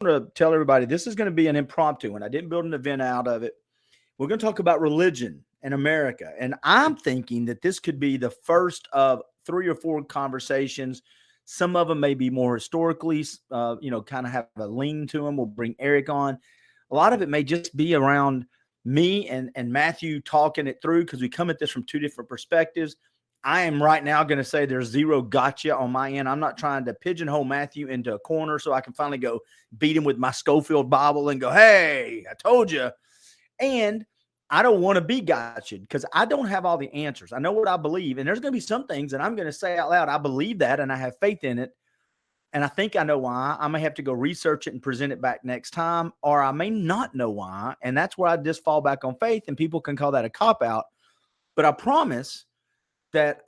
to tell everybody this is going to be an impromptu one. I didn't build an event out of it. We're going to talk about religion in America. And I'm thinking that this could be the first of 3 or 4 conversations. Some of them may be more historically, kind of have a lean to them. We'll bring Eric on. A lot of it may just be around me and Matthew talking it through because we come at this from 2 different perspectives. I am right now going to say there's zero gotcha on my end. I'm not trying to pigeonhole Matthew into a corner so I can finally go beat him with my Schofield Bible and go, hey, I told you. And I don't want to be gotcha because I don't have all the answers. I know what I believe. And there's going to be some things that I'm going to say out loud. I believe that and I have faith in it. And I think I know why. I may have to go research it and present it back next time, or I may not know why. And that's where I just fall back on faith, and people can call that a cop-out. But I promise that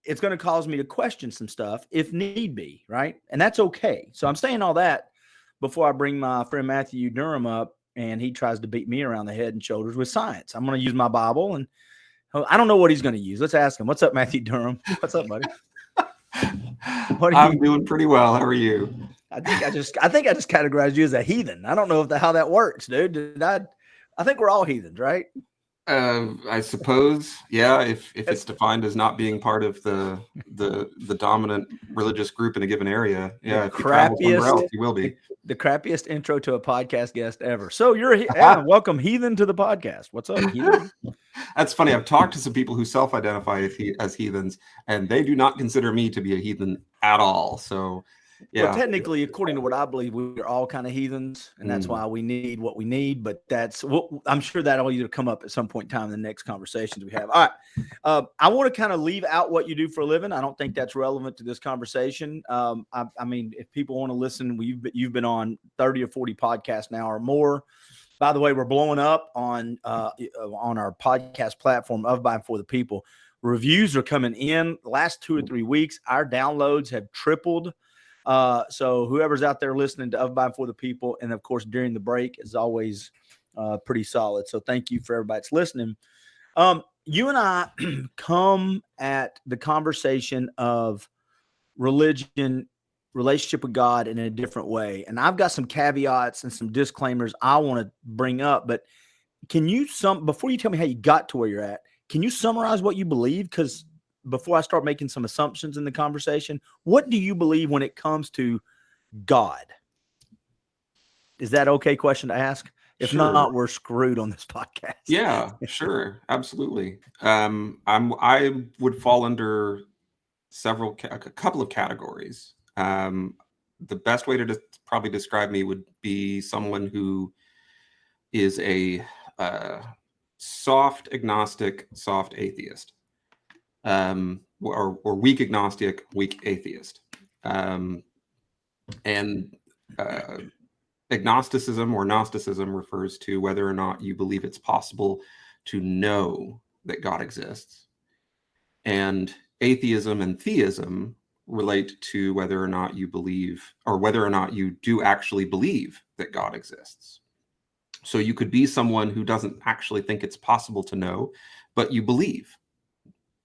it's going to cause me to question some stuff if need be, right? And that's okay. So I'm saying all that before I bring my friend Matthew Durham up, and he tries to beat me around the head and shoulders with science. I'm going to use my Bible, and I don't know what he's going to use. Let's ask him. What's up, Matthew Durham? What's up, buddy? I'm doing pretty well. How are you? I think I just categorized you as a heathen. I don't know how that works, dude. I think we're all heathens, right? I suppose, yeah. If it's defined as not being part of the dominant religious group in a given area, yeah. If you travel somewhere else, you will be. The crappiest intro to a podcast guest ever. So you're welcome, heathen, to the podcast. What's up, heathen? That's funny. I've talked to some people who self-identify as heathens, and they do not consider me to be a heathen at all. So, yeah. Well, technically, according to what I believe, we're all kind of heathens, and that's why we need what we need. But I'm sure that'll either come up at some point in time in the next conversations we have. All right. I want to kind of leave out what you do for a living. I don't think that's relevant to this conversation. I mean, if people want to listen, you've been on 30 or 40 podcasts now or more. By the way, we're blowing up on our podcast platform of By and For the People. Reviews are coming in. The last 2 or 3 weeks, our downloads have tripled. So whoever's out there listening to Of, By, and For the People, and of course during the break, is always pretty solid. So thank you for everybody that's listening. You and I come at the conversation of religion, relationship with God in a different way. And I've got some caveats and some disclaimers I want to bring up, but before you tell me how you got to where you're at, can you summarize what you believe? Because before I start making some assumptions in the conversation, what do you believe when it comes to God? Is that okay question to ask? If not, we're screwed on this podcast. Yeah, sure. Absolutely. I would fall under a couple of categories. The best way to probably describe me would be someone who is a soft agnostic, soft atheist. Or weak agnostic, weak atheist. Agnosticism or Gnosticism refers to whether or not you believe it's possible to know that God exists. And atheism and theism relate to whether or not you believe, or whether or not you do actually believe that God exists. So you could be someone who doesn't actually think it's possible to know, but you believe,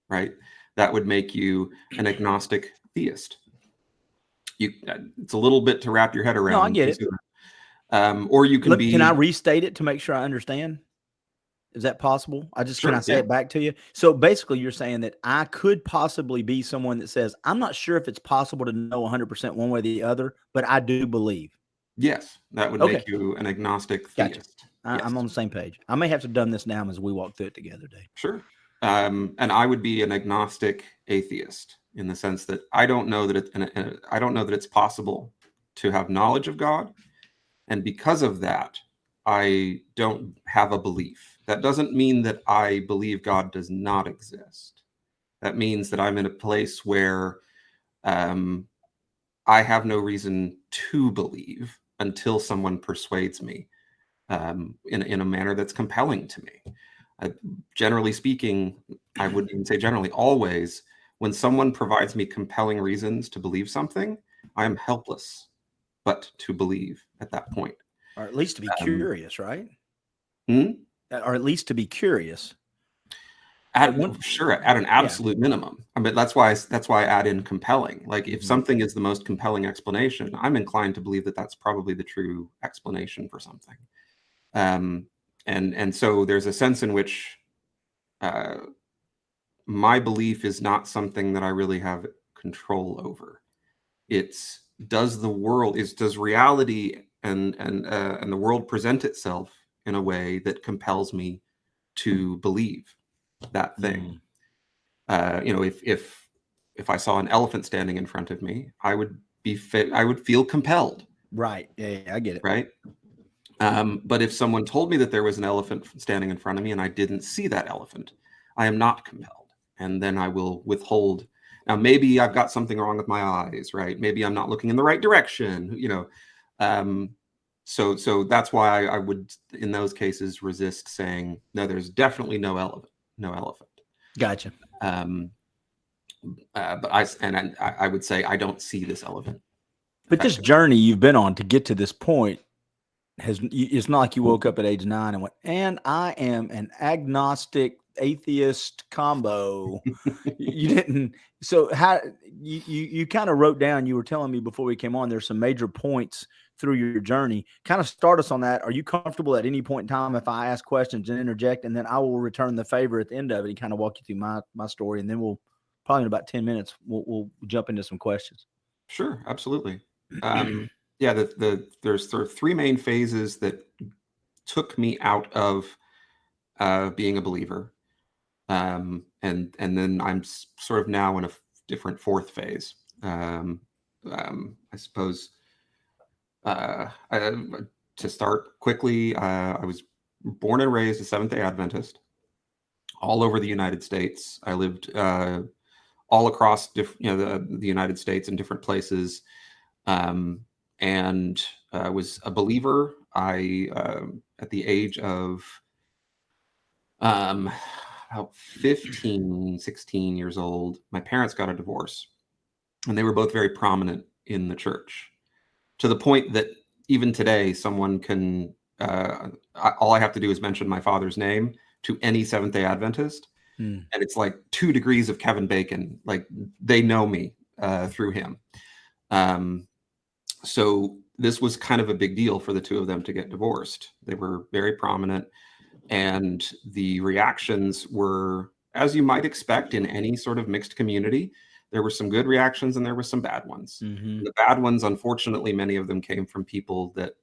right? That would make you an agnostic theist. It's a little bit to wrap your head around. No, I get it. Or you can Can I restate it to make sure I understand? Is that possible? Can I say it back to you? So basically you're saying that I could possibly be someone that says, I'm not sure if it's possible to know 100% one way or the other, but I do believe. Yes, that would make you an agnostic theist. Gotcha. I'm on the same page. I may have to dumb this down as we walk through it together, Dave. Sure. And I would be an agnostic atheist in the sense that I don't know that it's possible to have knowledge of God, and because of that, I don't have a belief. That doesn't mean that I believe God does not exist. That means that I'm in a place where I have no reason to believe until someone persuades me in a manner that's compelling to me. Generally speaking, I wouldn't even say generally, always, when someone provides me compelling reasons to believe something, I am helpless but to believe at that point. Or at least to be curious, right? Or at least to be curious. Sure, at an absolute minimum. I mean, that's why I add in compelling. Like, if something is the most compelling explanation, I'm inclined to believe that that's probably the true explanation for something. And so there's a sense in which my belief is not something that I really have control over. It's does reality and the world present itself in a way that compels me to believe that thing. If I saw an elephant standing in front of me, I would feel compelled. Right. Yeah, I get it. Right. But if someone told me that there was an elephant standing in front of me and I didn't see that elephant, I am not compelled. And then I will withhold. Now, maybe I've got something wrong with my eyes, right? Maybe I'm not looking in the right direction, So that's why I would, in those cases, resist saying, no, there's definitely no elephant. Gotcha. But I would say I don't see this elephant. But this journey you've been on to get to this point it's not like you woke up at age 9 and went, and I am an agnostic atheist combo. You didn't. So how you kind of wrote down, you were telling me before we came on, there's some major points through your journey. Kind of start us on that. Are you comfortable at any point in time if I ask questions and interject, and then I will return the favor at the end of it and kind of walk you through my story, and then we'll probably in about 10 minutes we'll jump into some questions. Sure, absolutely. Yeah, there's sort of 3 main phases that took me out of being a believer, and then I'm sort of now in a different 4th phase. I suppose to start quickly, I was born and raised a Seventh-day Adventist all over the United States. I lived all across the United States in different places. And was a believer. I, at the age of about 15, 16 years old, my parents got a divorce, and they were both very prominent in the church, to the point that even today, someone can, all I have to do is mention my father's name to any Seventh-day Adventist, and it's like 2 degrees of Kevin Bacon. Like, they know me through him. So this was kind of a big deal for the 2 of them to get divorced. They were very prominent, and the reactions were, as you might expect in any sort of mixed community. There were some good reactions and there were some bad ones. The bad ones, unfortunately, many of them came from people that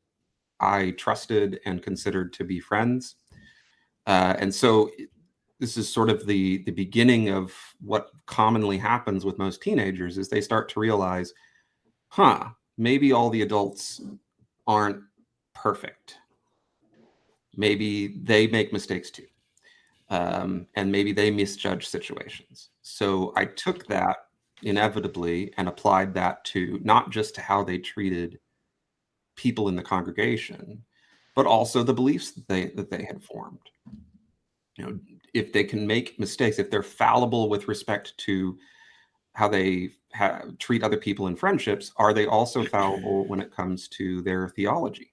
I trusted and considered to be friends. And so this is sort of the beginning of what commonly happens with most teenagers, is they start to realize, maybe all the adults aren't perfect. Maybe they make mistakes too. And maybe they misjudge situations. So I took that inevitably and applied that to not just to how they treated people in the congregation, but also the beliefs that they had formed. If they can make mistakes, if they're fallible with respect to how they treat other people in friendships, are they also fallible when it comes to their theology?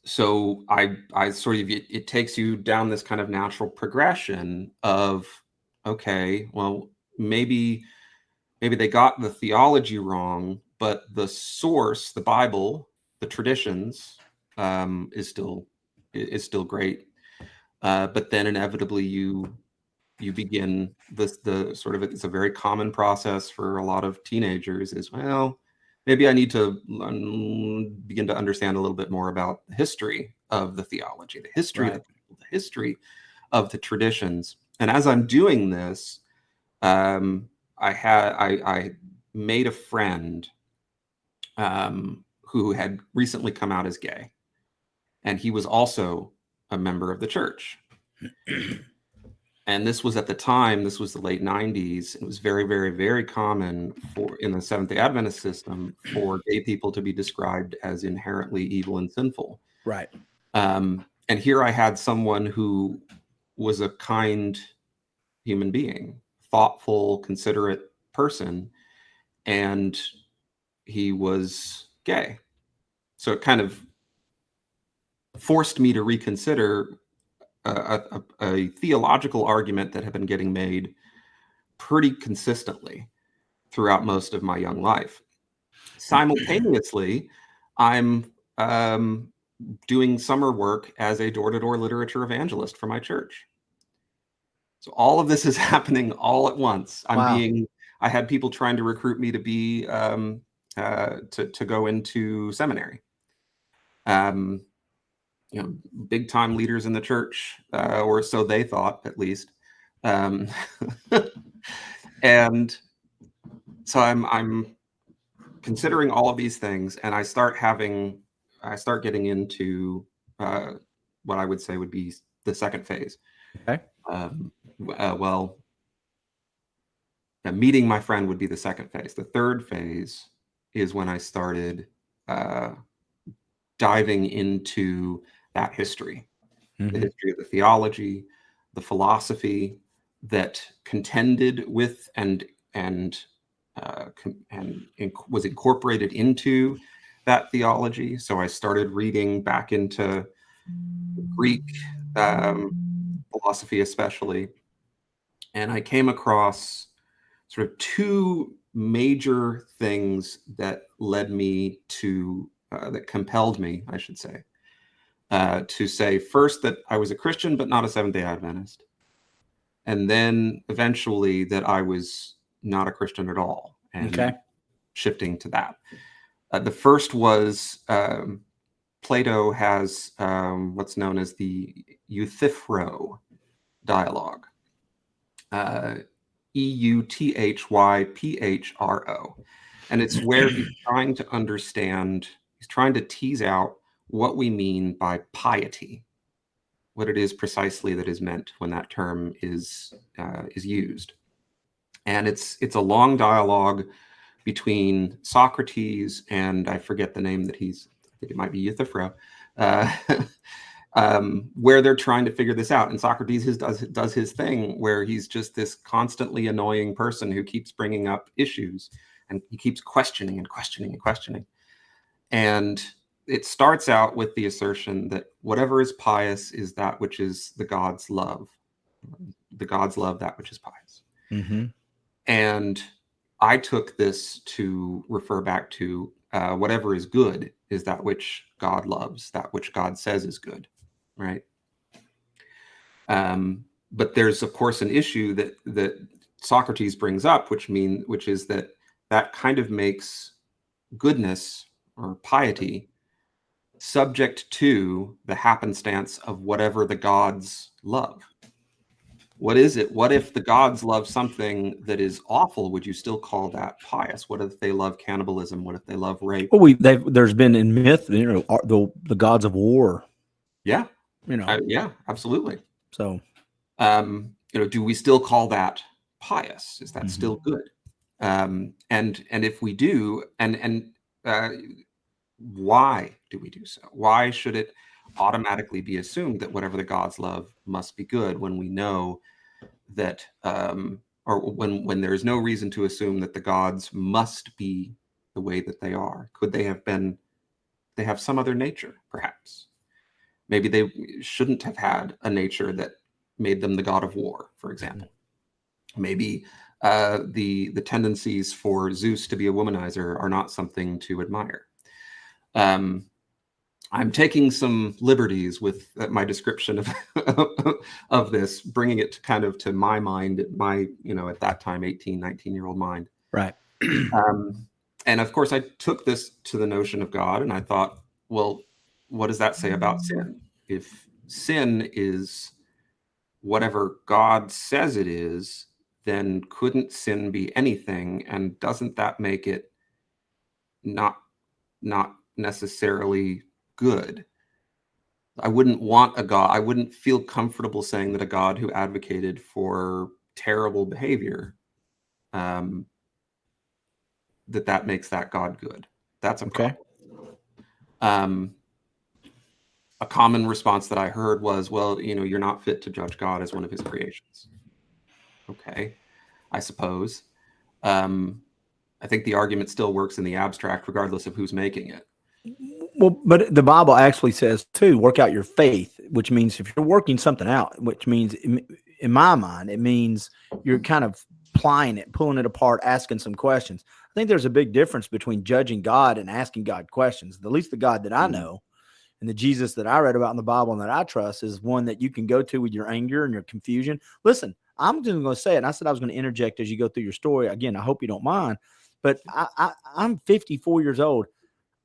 So I sort of, it takes you down this kind of natural progression of, okay, well, maybe they got the theology wrong, but the source, the Bible, the traditions, is still great. But then inevitably you begin the sort of, it's a very common process for a lot of teenagers, is, well, maybe I need to begin to understand a little bit more about the history of the theology, the history of the people, the history of the traditions. And as I'm doing this, I made a friend who had recently come out as gay, and he was also a member of the church. And this was at the time, this was the late 90s. It was very, very, very common in the Seventh-day Adventist system for gay people to be described as inherently evil and sinful. Right. And here I had someone who was a kind human being, thoughtful, considerate person, and he was gay. So it kind of forced me to reconsider, a theological argument that had been getting made pretty consistently throughout most of my young life. Simultaneously, I'm doing summer work as a door-to-door literature evangelist for my church. So all of this is happening all at once. Wow. I had people trying to recruit me to be to go into seminary. Big time leaders in the church, or so they thought, at least. And so I'm considering all of these things, and I start getting into what I would say would be the second phase. Okay. Meeting my friend would be the second phase. The third phase is when I started diving into that history, the history of the theology, the philosophy that contended with and was incorporated into that theology. So I started reading back into Greek philosophy, especially, and I came across sort of two major things that led me to that compelled me, I should say, to say first that I was a Christian but not a Seventh-day Adventist, and then eventually that I was not a Christian at all, and shifting to that. The first was Plato has what's known as the Euthyphro dialogue. Euthyphro. And it's where he's trying to tease out what we mean by piety, what it is precisely that is meant when that term is used. And it's a long dialogue between Socrates and I forget the name that I think it might be Euthyphro, where they're trying to figure this out. And Socrates does his thing where he's just this constantly annoying person who keeps bringing up issues, and he keeps questioning and questioning and questioning. And it starts out with the assertion that whatever is pious is that which is the God's love. The God's love, that which is pious. Mm-hmm. And I took this to refer back to whatever is good is that which God loves, that which God says is good, right? But there's, of course, an issue that Socrates brings up, which is that kind of makes goodness or piety subject to the happenstance of whatever the gods love. What is it? What if the gods love something that is awful? Would you still call that pious? What if they love cannibalism? What if they love rape? Well, there's been in myth, the gods of war. Yeah, yeah, absolutely. So, do we still call that pious? Is that still good? And if we do, and why do we do so? Why should it automatically be assumed that whatever the gods love must be good when we know that, or when there is no reason to assume that the gods must be the way that they are? Could they have some other nature, perhaps? Maybe they shouldn't have had a nature that made them the god of war, for example. Maybe the tendencies for Zeus to be a womanizer are not something to admire. I'm taking some liberties with my description of this, bringing it to my mind, my, at that time, 18, 19-year-old mind. Right. And of course, I took this to the notion of God, and I thought, well, what does that say about sin? If sin is whatever God says it is, then couldn't sin be anything? And doesn't that make it not necessarily good? I wouldn't want a God. I wouldn't feel comfortable saying that a God who advocated for terrible behavior, that makes that God good. That's a problem. A common response that I heard was, well, you're not fit to judge God as one of his creations. Okay, I suppose. I think the argument still works in the abstract, regardless of who's making it. Well, but the Bible actually says too, work out your faith, which means if you're working something out, which means in my mind, it means you're kind of applying it, pulling it apart, asking some questions. I think there's a big difference between judging God and asking God questions. At least the God that I know and the Jesus that I read about in the Bible and that I trust is one that you can go to with your anger and your confusion. Listen, I'm just going to say it. And I said I was going to interject as you go through your story. Again, I hope you don't mind, but I'm 54 years old.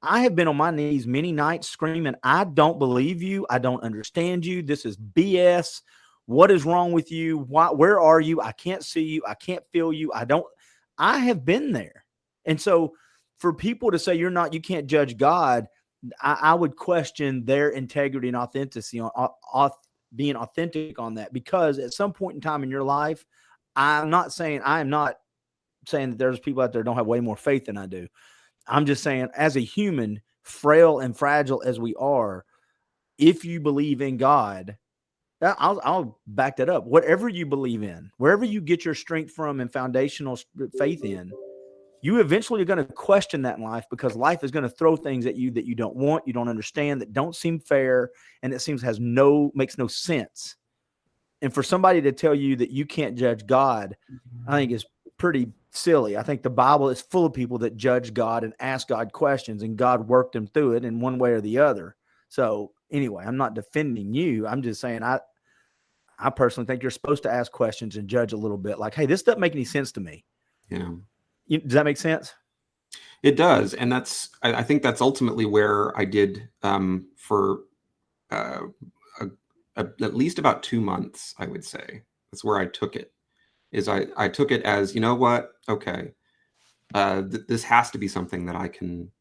I have been on my knees many nights screaming, I don't believe you. I don't understand you. This is BS. What is wrong with you? Where are you? I can't see you. I can't feel you. I have been there. And so for people to say you can't judge God, I would question their integrity and authenticity on being authentic on that, because at some point in time in your life, I am not saying that there's people out there that don't have way more faith than I do. I'm just saying, as a human, frail and fragile as we are, if you believe in God, I'll back that up. Whatever you believe in, wherever you get your strength from and foundational faith in, you eventually are going to question that in life, because life is going to throw things at you that you don't want, you don't understand, that don't seem fair, and it makes no sense. And for somebody to tell you that you can't judge God, I think is pretty silly. I think the Bible is full of people that judge God and ask God questions, and God worked them through it in one way or the other. So anyway, I'm not defending you. I'm just saying I personally think you're supposed to ask questions and judge a little bit. Like, hey, this doesn't make any sense to me. Yeah. Does that make sense? It does. And I think that's ultimately where I did for at least about 2 months, I would say. That's where I took it. I took it as, you know what? Okay, this has to be something that I can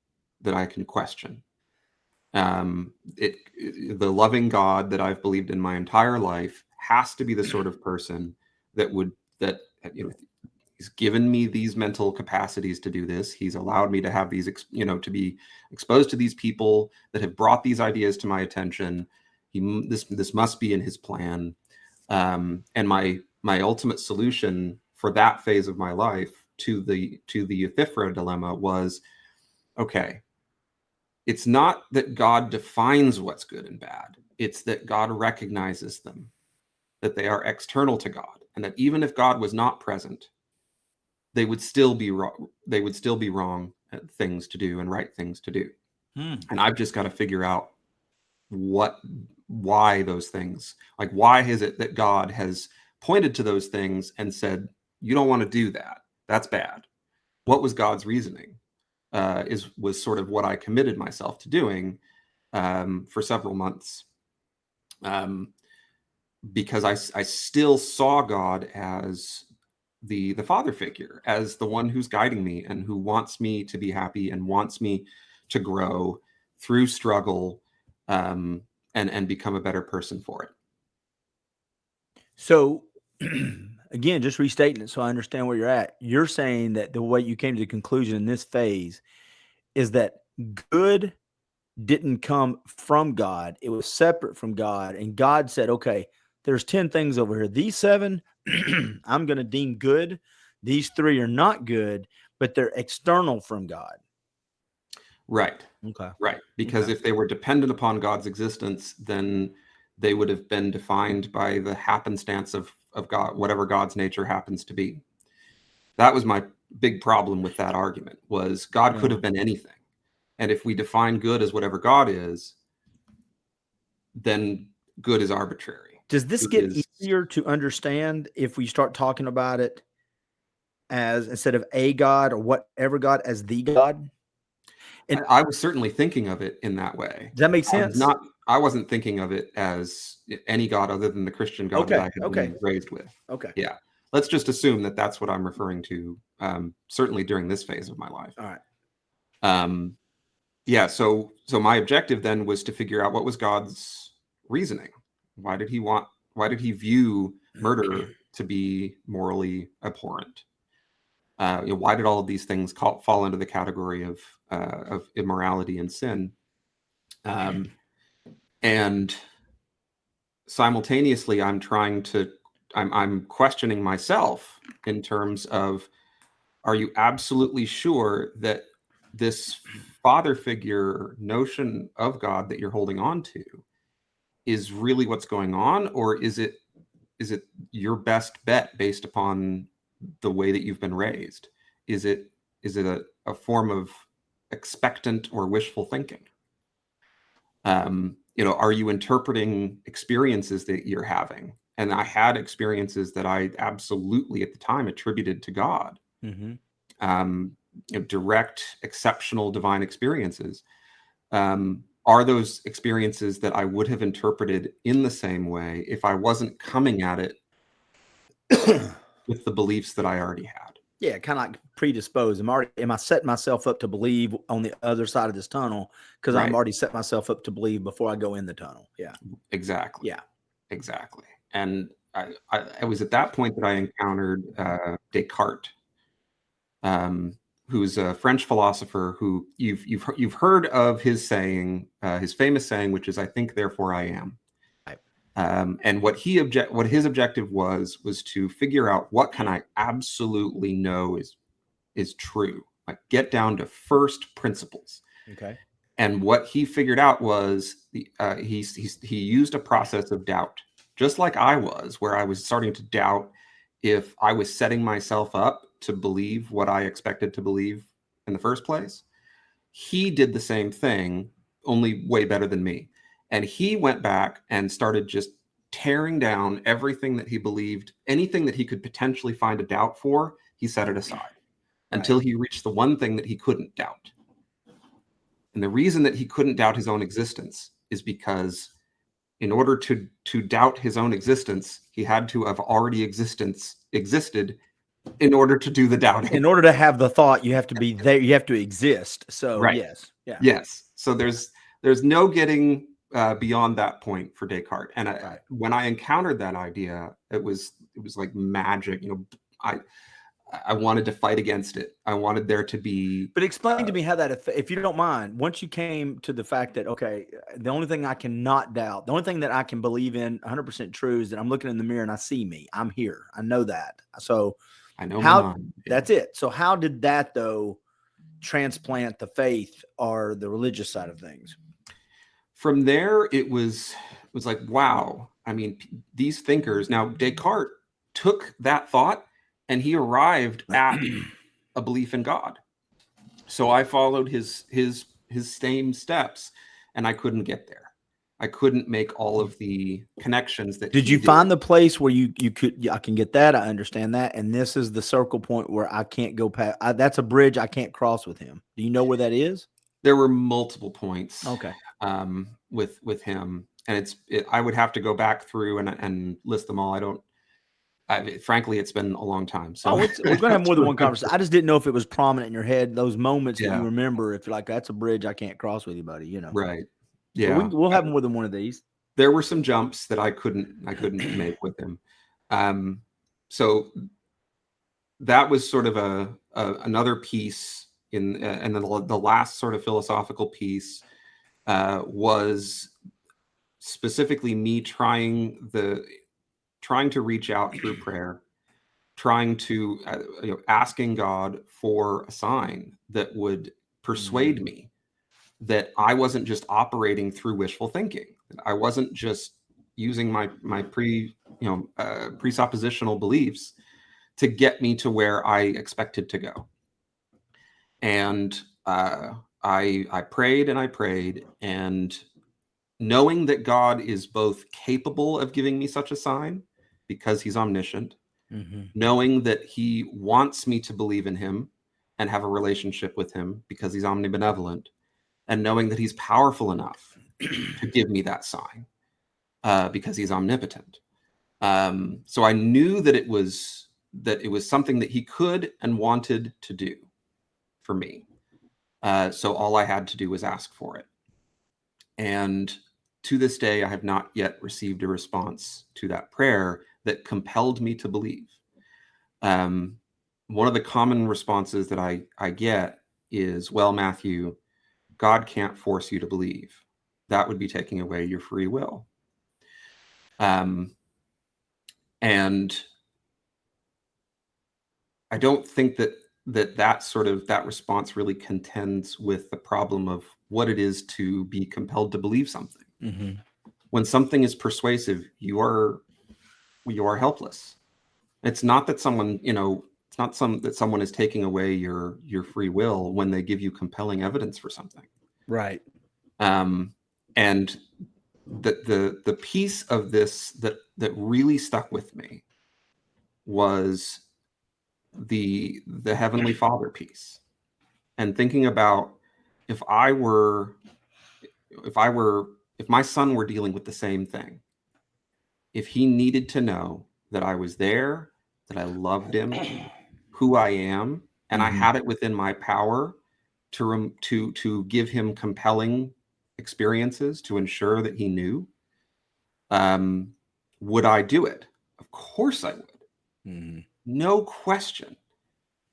question. The loving God that I've believed in my entire life has to be the sort of person that he's given me these mental capacities to do this. He's allowed me to have these, to be exposed to these people that have brought these ideas to my attention. This must be in his plan. And my ultimate solution for that phase of my life to the Epiphra dilemma was, okay, it's not that God defines what's good and bad. It's that God recognizes them, that they are external to God, and that even if God was not present, they would still be wrong. They would still be wrong things to do and right things to do. And I've just got to figure out why those things, like, why is it that God has pointed to those things and said, you don't want to do that. That's bad. What was God's reasoning? Was sort of what I committed myself to doing for several months, because I still saw God as the father figure, as the one who's guiding me and who wants me to be happy and wants me to grow through struggle, and become a better person for it. So again, just restating it so I understand where you're at. You're saying that the way you came to the conclusion in this phase is that good didn't come from God. It was separate from God. And God said, okay, there's 10 things over here. These 7, I'm going to deem good. These 3 are not good, but they're external from God. Right. Okay. Right. Because if they were dependent upon God's existence, then they would have been defined by the happenstance of God, whatever God's nature happens to be. That was my big problem with that argument, was God could have been anything. And if we define good as whatever God is, then good is arbitrary. Does this get easier to understand if we start talking about it as, instead of a God or whatever God, as the God? And I was certainly thinking of it in that way. Does that make sense? I wasn't thinking of it as any God other than the Christian God that I had been raised with. Okay. Yeah. Let's just assume that that's what I'm referring to, certainly during this phase of my life. All right. Yeah. So my objective then was to figure out what was God's reasoning. Why did he view murder to be morally abhorrent? Why did all of these things fall into the category of immorality and sin? And simultaneously, I'm questioning myself in terms of, are you absolutely sure that this father figure notion of God that you're holding on to is really what's going on, or is it your best bet based upon the way that you've been raised? Is it a form of expectant or wishful thinking? Are you interpreting experiences that you're having? And I had experiences that I absolutely at the time attributed to God. Direct, exceptional, divine experiences. Are those experiences that I would have interpreted in the same way if I wasn't coming at it with the beliefs that I already had? Yeah, kind of like predisposed. Am I setting myself up to believe on the other side of this tunnel because I'm already set myself up to believe before I go in the tunnel? Yeah, exactly. Yeah, exactly. And I was at that point that I encountered Descartes, who's a French philosopher who you've heard of his saying, his famous saying, which is, "I think, therefore I am." Right. And what his objective was to figure out what can I absolutely know is true, like get down to first principles. Okay. And what he figured out was he used a process of doubt, just like I was, where I was starting to doubt if I was setting myself up to believe what I expected to believe in the first place. He did the same thing, only way better than me. And he went back and started just tearing down everything that he believed, anything that he could potentially find a doubt for, he set it aside until he reached the one thing that he couldn't doubt. And the reason that he couldn't doubt his own existence is because in order to doubt his own existence, he had to have already existed in order to do the doubting. In order to have the thought, you have to be there. You have to exist. So Right. Yes. Yeah. Yes. So there's no getting beyond that point for Descartes. And when I encountered that idea, it was like magic. I wanted to fight against it. I wanted there to be. But explain to me how that, if you don't mind, once you came to the fact that, okay, the only thing I cannot doubt, the only thing that I can believe in 100% true is that I'm looking in the mirror and I see me. I'm here. I know that. So I know how that's it. So how did that though transplant the faith or the religious side of things? From there, it was like, wow. I mean, these thinkers. Now, Descartes took that thought and he arrived at a belief in God. So I followed his same steps, and I couldn't get there. I couldn't make all of the connections that. Did you find the place where you could? I can get that. I understand that, and this is the circle point where I can't go past. That's a bridge I can't cross with him. Do you know where that is? There were multiple points. Okay. With him, and I would have to go back through and list them all. Frankly, it's been a long time. So we're going to have more than one conversation. I just didn't know if it was prominent in your head, those moments that Yeah. you remember, if you're like, that's a bridge I can't cross with you, buddy, Right. Yeah. So we'll have more than one of these. There were some jumps that I couldn't make with him. So that was sort of another piece and then the last sort of philosophical piece was specifically me trying to reach out through prayer, trying to asking God for a sign that would persuade me that I wasn't just operating through wishful thinking. I wasn't just using my presuppositional beliefs to get me to where I expected to go. And I prayed and I prayed, and knowing that God is both capable of giving me such a sign because he's omniscient, knowing that he wants me to believe in him and have a relationship with him because he's omnibenevolent, and knowing that he's powerful enough to give me that sign because he's omnipotent. So I knew that it was something that he could and wanted to do for me. So all I had to do was ask for it. And to this day, I have not yet received a response to that prayer that compelled me to believe. One of the common responses that I get is, well, Matthew, God can't force you to believe. That would be taking away your free will. And I don't think that that response really contends with the problem of what it is to be compelled to believe something. Mm-hmm. When something is persuasive, you are helpless. It's not that someone, it's not that someone is taking away your free will when they give you compelling evidence for something. Right. And the piece of this that really stuck with me was the Heavenly Father piece, and thinking about if my son were dealing with the same thing, if he needed to know that I was there, that I loved him, who I am, and I had it within my power to give him compelling experiences to ensure that he knew, would I do it? Of course I would. Mm-hmm. No question.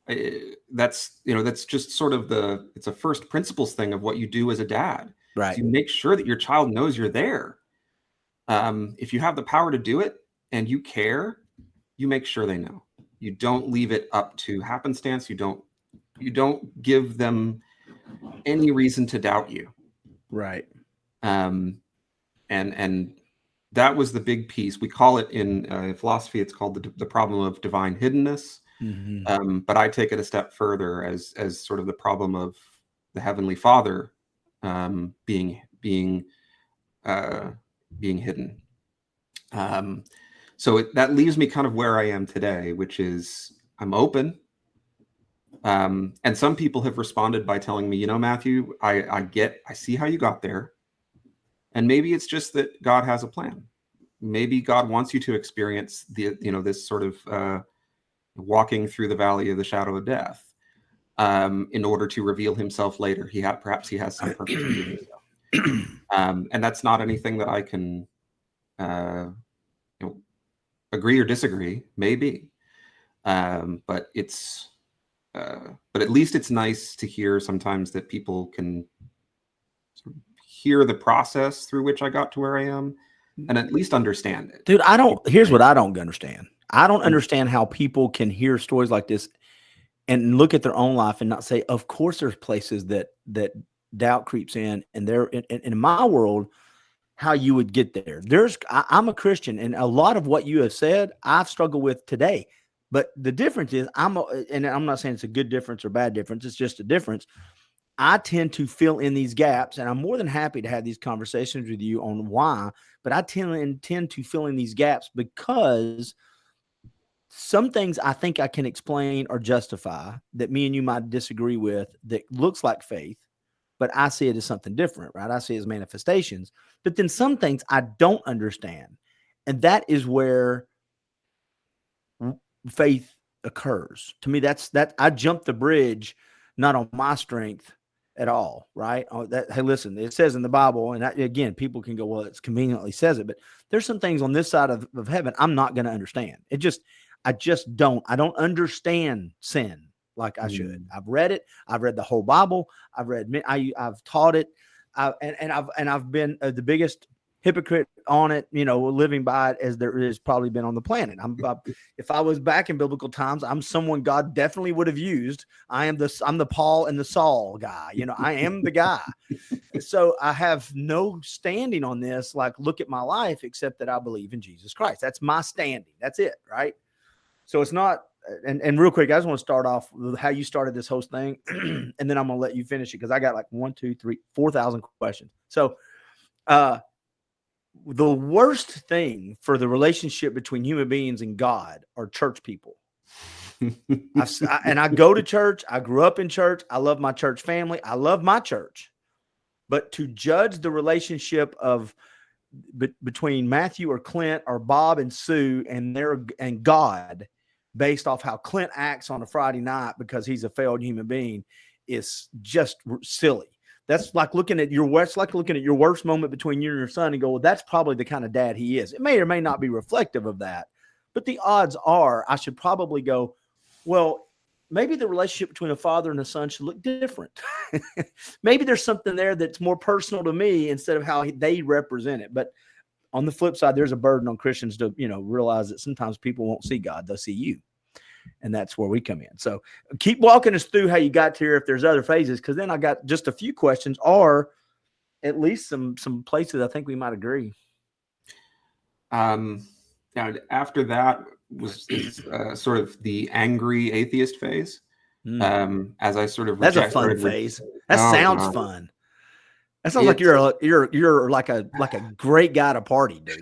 That's just sort of it's a first principles thing of what you do as a dad. Right. You make sure that your child knows you're there. If you have the power to do it and you care, you make sure they know. You don't leave it up to happenstance. You don't give them any reason to doubt you. Right. And that was the big piece. We call it in philosophy, it's called the problem of divine hiddenness. Mm-hmm. But I take it a step further as sort of the problem of the Heavenly Father being hidden. So that leaves me kind of where I am today, which is I'm open. And some people have responded by telling me, Matthew, I see how you got there. And maybe it's just that God has a plan. Maybe God wants you to experience this sort of walking through the valley of the shadow of death in order to reveal himself later. Perhaps he has some purpose in doing so. And that's not anything that I can agree or disagree, maybe. But at least it's nice to hear sometimes that people can sort of hear the process through which I got to where I am and at least understand it. Dude, here's what I don't understand. I don't understand how people can hear stories like this and look at their own life and not say, of course there's places that doubt creeps in, and in my world, how you would get there. I'm a Christian, and a lot of what you have said, I've struggled with today. But the difference is and I'm not saying it's a good difference or bad difference. It's just a difference. I tend to fill in these gaps, and I'm more than happy to have these conversations with you on why, but I tend to fill in these gaps because some things I think I can explain or justify that me and you might disagree with that looks like faith, but I see it as something different, right? I see it as manifestations. But then some things I don't understand. And that is where faith occurs. To me, that I jumped the bridge, not on my strength at all, right? Hey, listen, it says in the Bible, and again, people can go, well, it's conveniently says it, but there's some things on this side of heaven I'm not going to understand. I just don't. I don't understand sin like I should. I've read it. I've read the whole Bible. I've taught it. I've been the biggest hypocrite on it, living by it as there has probably been on the planet. If I was back in biblical times, I'm someone God definitely would have used. I'm the Paul and the Saul guy. I am the guy. So I have no standing on this. Like, look at my life, except that I believe in Jesus Christ. That's my standing. That's it. Right. So it's not, and real quick, I just want to start off with how you started this whole thing, and then I'm going to let you finish it because I got like 1, 2, 3, 4,000 questions. So, the worst thing for the relationship between human beings and God are church people. And I go to church. I grew up in church. I love my church family. I love my church. But to judge the relationship between Matthew or Clint or Bob and Sue and God based off how Clint acts on a Friday night because he's a failed human being is just silly. That's like looking at your worst moment between you and your son and go, well, that's probably the kind of dad he is. It may or may not be reflective of that, but the odds are I should probably go, well, maybe the relationship between a father and a son should look different. Maybe there's something there that's more personal to me instead of how they represent it. But on the flip side, there's a burden on Christians to, realize that sometimes people won't see God. They'll see you. And that's where we come in. So keep walking us through how you got here if there's other phases, because then I got just a few questions, or at least some places I think we might agree. Now, after that was sort of the angry atheist phase. As I sort of that's a fun phase. That Oh, sounds no. fun. That sounds like you're like a great guy to party, dude.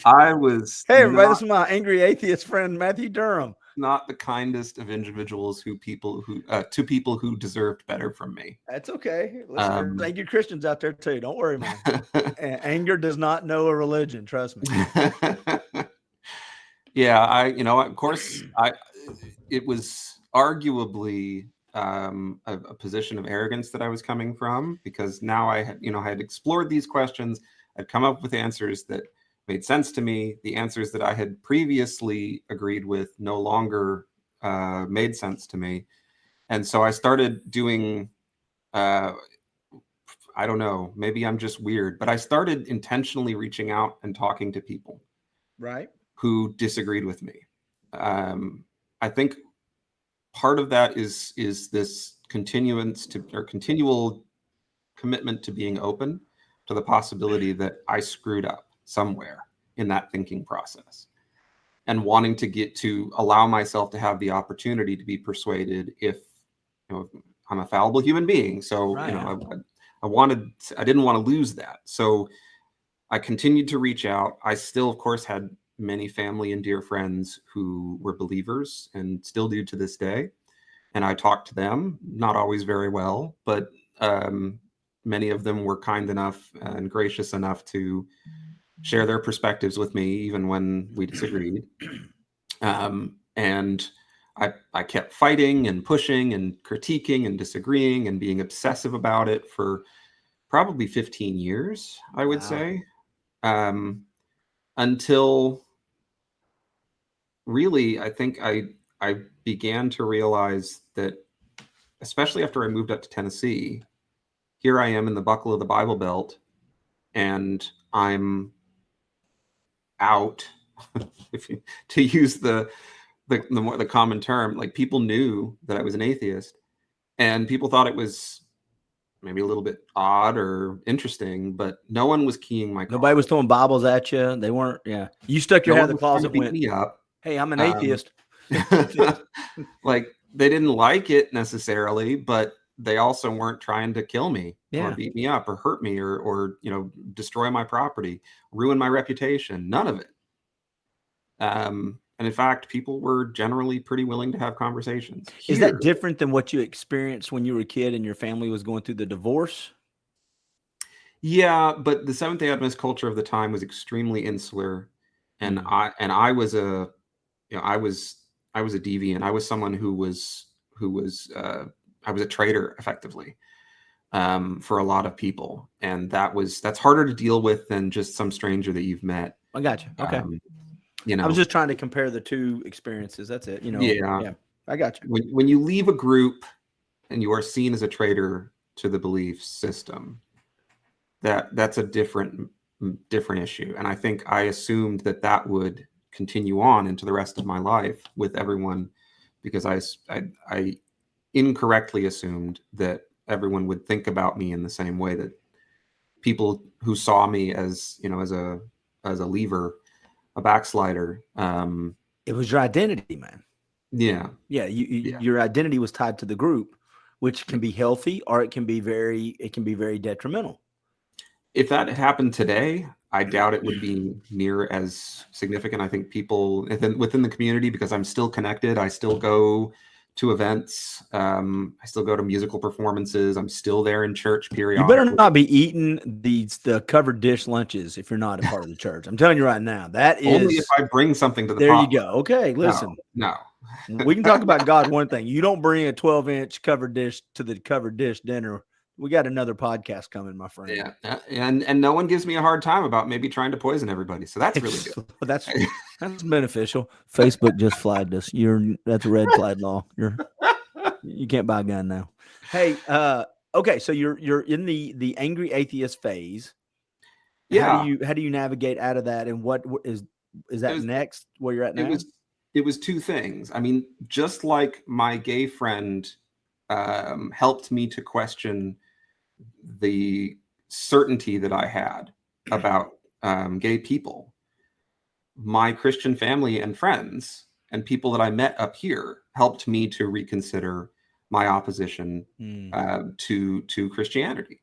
I was Hey everybody, this is my angry atheist friend Matthew Durham. Not the kindest of individuals to people who deserved better from me. That's okay. Listen, there's angry Christians out there too. Don't worry, man. Anger does not know a religion. Trust me. Yeah, of course, it was arguably a position of arrogance that I was coming from, because now I had explored these questions. I'd come up with answers that made sense to me. The answers that I had previously agreed with no longer made sense to me. And so I started doing, I don't know, maybe I'm just weird, but I started intentionally reaching out and talking to people, right, who disagreed with me. I think part of that is this continual commitment to being open to the possibility that I screwed up somewhere in that thinking process, and wanting to allow myself to have the opportunity to be persuaded if I'm a fallible human being. So right. I didn't want to lose that. So I continued to reach out. I still, of course, had many family and dear friends who were believers and still do to this day. And I talked to them, not always very well, but many of them were kind enough and gracious enough to share their perspectives with me, even when we disagreed. And I kept fighting and pushing and critiquing and disagreeing and being obsessive about it for probably 15 years, I would say, until really, I think I began to realize that, especially after I moved up to Tennessee, here I am in the buckle of the Bible Belt, and I'm out, to use the common term. Like, people knew that I was an atheist, and people thought it was maybe a little bit odd or interesting, but no one was keying my call. Nobody was throwing Bibles at you. They weren't. Yeah, you stuck your head in the closet and went, me up. "Hey, I'm an atheist." Like, they didn't like it necessarily, but they also weren't trying to kill me or beat me up or hurt me or destroy my property, ruin my reputation. None of it. And in fact, people were generally pretty willing to have conversations. Is that different than what you experienced when you were a kid and your family was going through the divorce? Yeah, but the Seventh-day Adventist culture of the time was extremely insular, and I was a deviant. I was someone who was I was a traitor, effectively, for a lot of people, and that's harder to deal with than just some stranger that you've met. I got you. Okay. I was just trying to compare the two experiences. That's it. Yeah, I got you. When you leave a group and you are seen as a traitor to the belief system, that's a different issue. And I think I assumed that would continue on into the rest of my life with everyone, because I incorrectly assumed that everyone would think about me in the same way that people who saw me as a leaver, a backslider. It was your identity, man. Yeah. Your identity was tied to the group, which can be healthy, or it can be very detrimental. If that happened today, I doubt it would be near as significant. I think people within the community, because I'm still connected, I still go to events, I still go to musical performances, I'm still there in church periodically. You better not be eating the covered dish lunches if you're not a part of the church. I'm telling you right now, that is only if I bring something to the there pot. You go. Okay, listen. No. We can talk about God one thing. You don't bring a 12-inch covered dish to the covered dish dinner. We got another podcast coming, my friend. Yeah, and no one gives me a hard time about maybe trying to poison everybody. So that's really good. That's beneficial. Facebook just flagged us. That's a red flag law. You can't buy a gun now. Hey, okay, so you're in the angry atheist phase. Yeah. How do you navigate out of that, and what is that next where you're at now? it was two things. I mean, just like my gay friend helped me to question the certainty that I had about gay people, my Christian family and friends and people that I met up here helped me to reconsider my opposition to Christianity.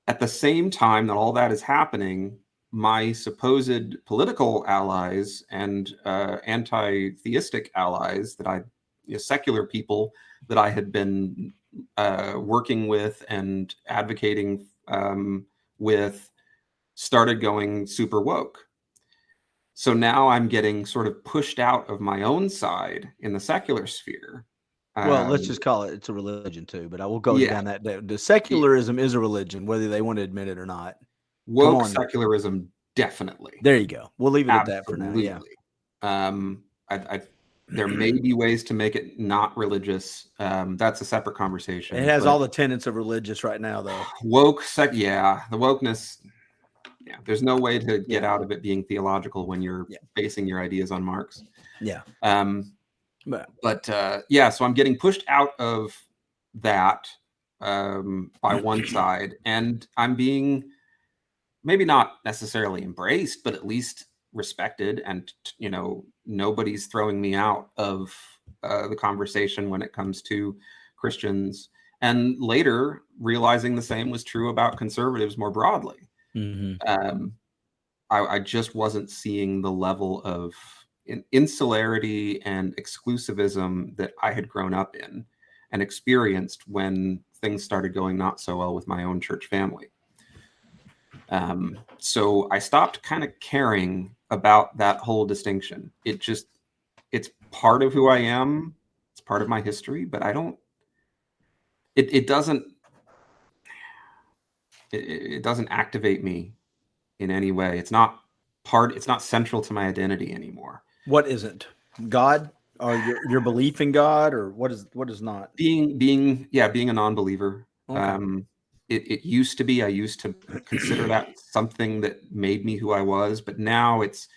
At the same time that all that is happening, my supposed political allies and anti-theistic allies secular people that I had been working with and advocating with, started going super woke. So now I'm getting sort of pushed out of my own side in the secular sphere. Well, let's just call it, it's a religion too, but I will go Yeah. down that. The secularism is a religion, whether they want to admit it or not. Woke secularism, definitely. There you go. We'll leave it at that for now. Yeah. There may be ways to make it not religious. That's a separate conversation. It has all the tenets of religious right now, though. Woke, the wokeness. Yeah, there's no way to get out of it being theological when you're basing your ideas on Marx. Yeah. So I'm getting pushed out of that by one side, and I'm being maybe not necessarily embraced, but at least respected, and nobody's throwing me out of the conversation when it comes to Christians, and later realizing the same was true about conservatives more broadly. I just wasn't seeing the level of insularity and exclusivism that I had grown up in and experienced when things started going not so well with my own church family. So I stopped kind of caring about that whole distinction. It's part of who I am. It's part of my history, but it doesn't activate me in any way. It's not central to my identity anymore. What isn't? God, or your belief in God, or what is not? Being a non-believer. Okay. It used to be. I used to consider that something that made me who I was, but now it's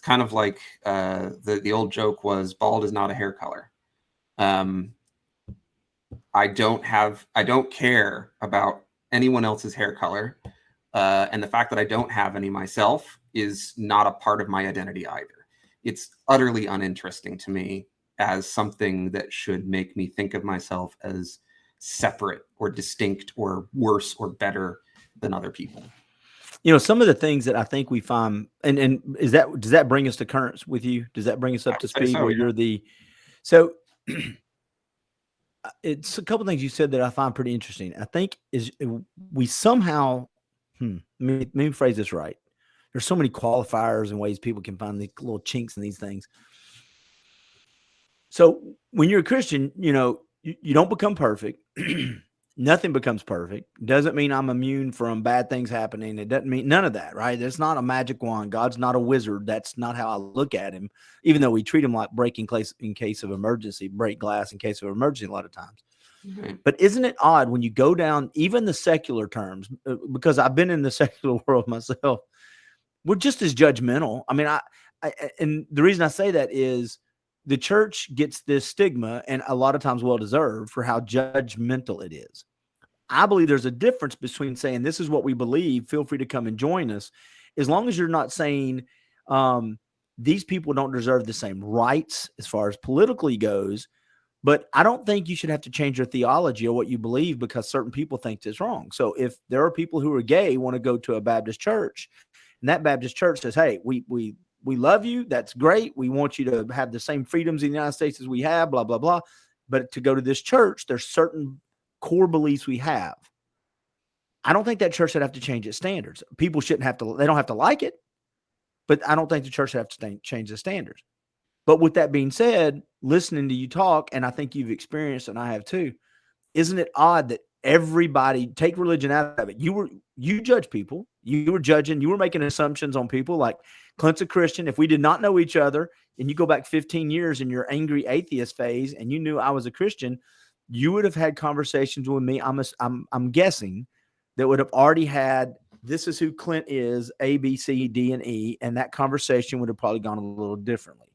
kind of like the old joke was, bald is not a hair color. I don't care about anyone else's hair color, and the fact that I don't have any myself is not a part of my identity either. It's utterly uninteresting to me as something that should make me think of myself as separate or distinct or worse or better than other people. Some of the things that I think we find, and does that bring us to currents with you? Does that bring us up to speed where you're it's a couple of things you said that I find pretty interesting. I think we somehow, let me phrase this right. There's so many qualifiers and ways people can find the little chinks in these things. So when you're a Christian, you don't become perfect. Nothing becomes perfect. Doesn't mean I'm immune from bad things happening. It doesn't mean none of that, right? It's not a magic wand. God's not a wizard. That's not how I look at him, even though we treat him like break glass in case of emergency. A lot of times. Mm-hmm. But isn't it odd when you go down even the secular terms, because I've been in the secular world myself, we're just as judgmental. I mean, and the reason I say that is the church gets this stigma, and a lot of times well-deserved, for how judgmental it is. I believe there's a difference between saying, this is what we believe, feel free to come and join us, as long as you're not saying these people don't deserve the same rights as far as politically goes. But I don't think you should have to change your theology or what you believe because certain people think it's wrong. So if there are people who are gay, want to go to a Baptist church, and that Baptist church says, hey, we love you. That's great. We want you to have the same freedoms in the United States as we have, blah, blah, blah. But to go to this church, there's certain core beliefs we have. I don't think that church should have to change its standards. People shouldn't have to, they don't have to like it, but I don't think the church should have to change the standards. But with that being said, listening to you talk, and I think you've experienced, and I have too, isn't it odd that everybody, take religion out of it? You judge people. You were judging. You were making assumptions on people. Like Clint's a Christian. If we did not know each other, and you go back 15 years in your angry atheist phase, and you knew I was a Christian, you would have had conversations with me. I'm guessing that would have already had, this is who Clint is, A, B, C, D, and E, and that conversation would have probably gone a little differently.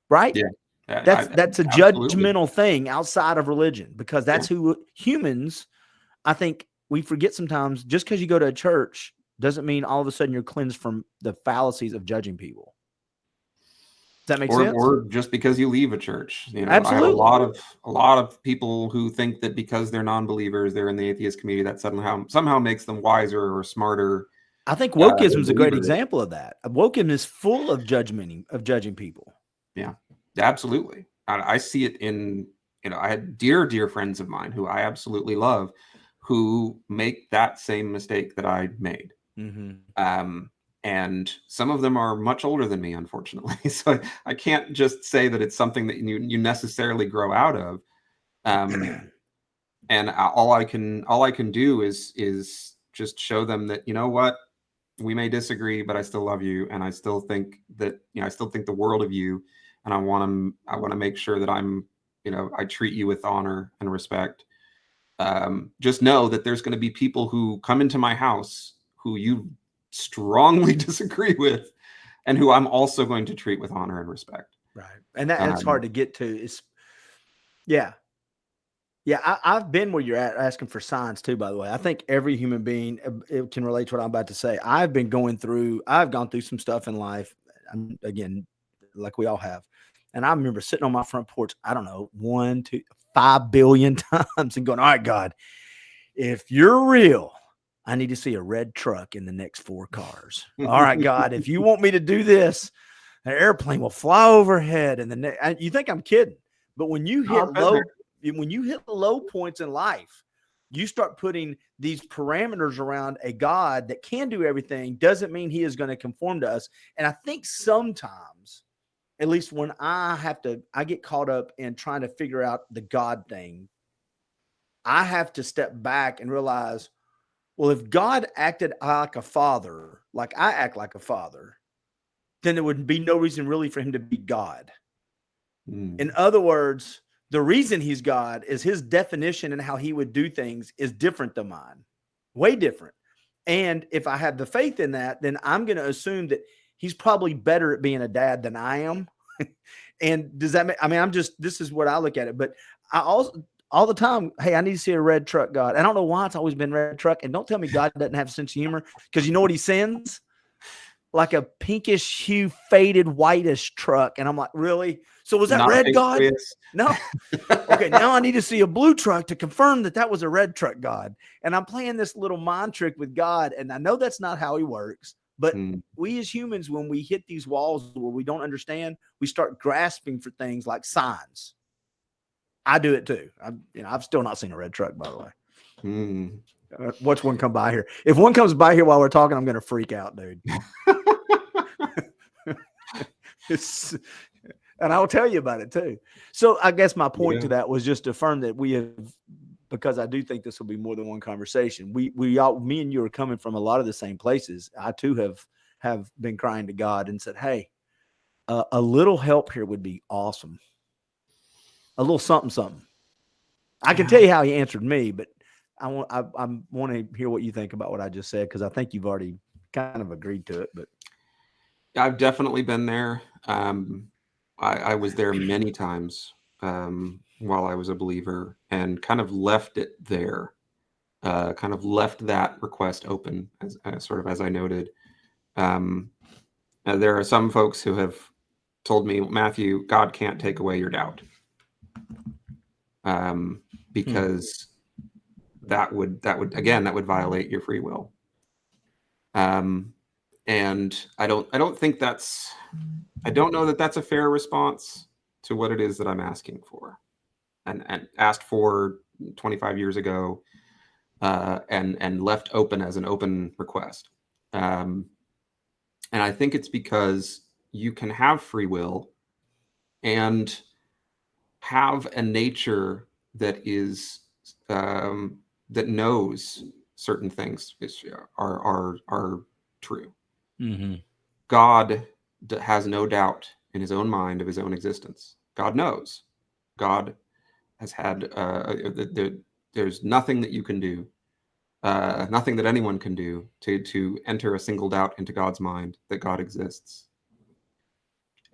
right? Yeah. That's a Absolutely. judgmental thing outside of religion, because that's who humans, I think we forget sometimes, just because you go to a church doesn't mean all of a sudden you're cleansed from the fallacies of judging people. Does that make sense? Or just because you leave a church. I have a Absolutely. lot of people who think that because they're non-believers, they're in the atheist community, that somehow makes them wiser or smarter I think than wokeism is a great believers. example of that. Wokeism is full of judging people. Yeah, absolutely. I see it in, I had dear friends of mine who I absolutely love, who make that same mistake that I made. Um, and some of them are much older than me, unfortunately. So I can't just say that it's something that you necessarily grow out of. And all I can do is just show them that, you know what, we may disagree, but I still love you, and I still think that, I still think the world of you, and I want to make sure that I treat you with honor and respect. Just know that there's going to be people who come into my house who you strongly disagree with, and who I'm also going to treat with honor and respect. Right. And that's hard to get to. It's yeah. I've been where you're at, asking for signs too, by the way. I think every human being it can relate to what I'm about to say. I've gone through some stuff in life, again, like we all have. And I remember sitting on my front porch, I don't know, 1, 2, 5 billion times and going, all right, God, if you're real, I need to see a red truck in the next 4 cars. All right, God, if you want me to do this, an airplane will fly overhead. And you think I'm kidding, but when you hit low points in life, you start putting these parameters around a God that can do everything. Doesn't mean he is going to conform to us. And I think sometimes, at least when I get caught up in trying to figure out the God thing, I have to step back and realize, well, if God acted like a father, like I act like a father, then there would be no reason really for him to be God. In other words, the reason he's God is his definition and how he would do things is different than mine, way different. And if I have the faith in that, then I'm going to assume that he's probably better at being a dad than I am. And does that make, this is what I look at it. But I also, all the time, hey, I need to see a red truck, God. I don't know why it's always been red truck. And don't tell me God doesn't have a sense of humor, because you know what he sends? Like a pinkish hue, faded, whitish truck. And I'm like, really? So was that Not red, God? Prius. No. Okay, now I need to see a blue truck to confirm that was a red truck, God. And I'm playing this little mind trick with God. And I know that's not how he works. But we as humans, when we hit these walls where we don't understand, we start grasping for things like signs. I do it too. I've still not seen a red truck, by the way. Watch one come by here. If one comes by here while we're talking, I'm going to freak out, dude. And I'll tell you about it too. So I guess my point to that was just to affirm that we have, because I do think this will be more than one conversation. We all, me and you are coming from a lot of the same places. I too have been crying to God and said, hey, a little help here would be awesome. A little something. I can tell you how he answered me, but I want to hear what you think about what I just said, because I think you've already kind of agreed to it. But I've definitely been there. I was there many times while I was a believer, and kind of left it there, kind of left that request open, as I noted. There are some folks who have told me, Matthew, God can't take away your doubt, because that would violate your free will. And I don't know that that's a fair response to what it is that I'm asking for, and asked for 25 years ago, and left open as an open request. And I think it's because you can have free will and have a nature that is that knows certain things are true. God has no doubt in his own mind of his own existence. God knows. God has had there's nothing that you can do, nothing that anyone can do to enter a single doubt into God's mind that God exists.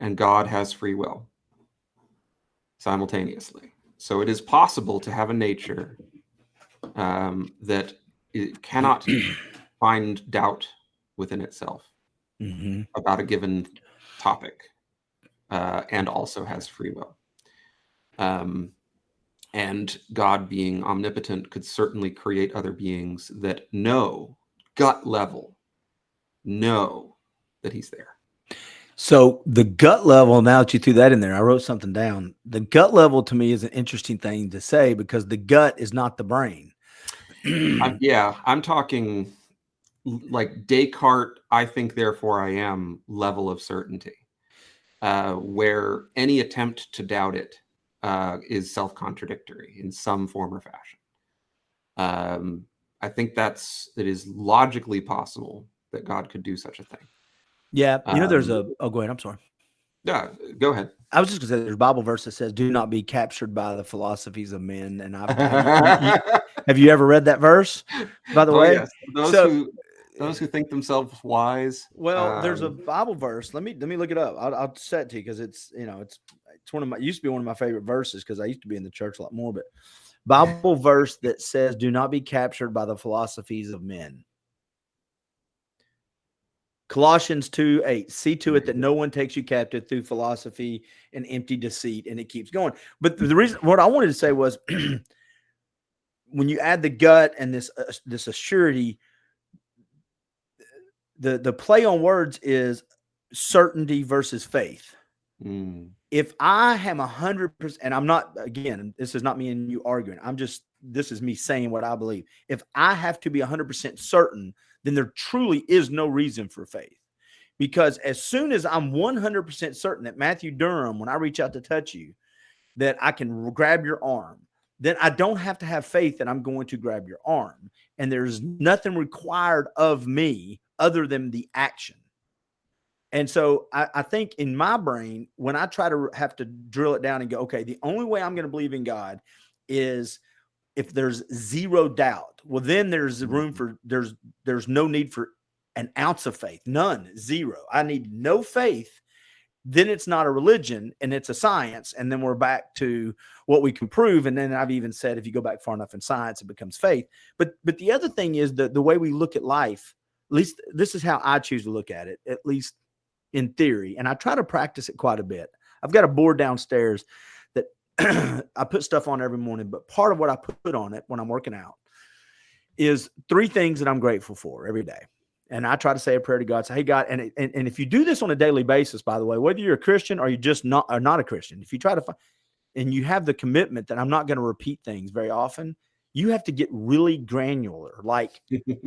And God has free will. simultaneously. So it is possible to have a nature that it cannot find doubt within itself about a given topic, and also has free will. And God, being omnipotent, could certainly create other beings that know, gut level, know that he's there. So the gut level, now that you threw that in there, I wrote something down. The gut level to me is an interesting thing to say because the gut is not the brain. I'm talking like Descartes, I think, therefore I am level of certainty, where any attempt to doubt it is self-contradictory in some form or fashion. I think it is logically possible that God could do such a thing. Yeah. There's go ahead. I'm sorry. Yeah, go ahead. I was just going to say there's a Bible verse that says, do not be captured by the philosophies of men. And have you ever read that verse, by the way? Yes. Those who think themselves wise. Well, there's a Bible verse. Let me look it up. I'll set it to you because it's one of my, used to be one of my favorite verses because I used to be in the church a lot more, but Bible verse that says, do not be captured by the philosophies of men. Colossians 2:8, see to it that no one takes you captive through philosophy and empty deceit, and it keeps going. But the reason, what I wanted to say was, when you add the gut and this assurity, the play on words is certainty versus faith. If I am 100%, and I'm not, again, this is not me and you arguing. This is me saying what I believe. If I have to be 100% certain, then there truly is no reason for faith. Because as soon as I'm 100% certain that Matthew Durham, when I reach out to touch you, that I can grab your arm, then I don't have to have faith that I'm going to grab your arm. And there's nothing required of me other than the action. And so I think in my brain, when I try to have to drill it down and go, okay, the only way I'm going to believe in God is if there's zero doubt. Well, then there's room for, there's no need for an ounce of faith, none, zero. I need no faith. Then it's not a religion and it's a science. And then we're back to what we can prove. And then I've even said, if you go back far enough in science, it becomes faith. But the other thing is the way we look at life, at least this is how I choose to look at it, at least in theory. And I try to practice it quite a bit. I've got a board downstairs that I put stuff on every morning, but part of what I put on it when I'm working out is 3 things that I'm grateful for every day. And I try to say a prayer to God, say, hey, God, and if you do this on a daily basis, by the way, whether you're a Christian or you're just not a Christian, if you try to find, and you have the commitment that I'm not going to repeat things very often, you have to get really granular. Like,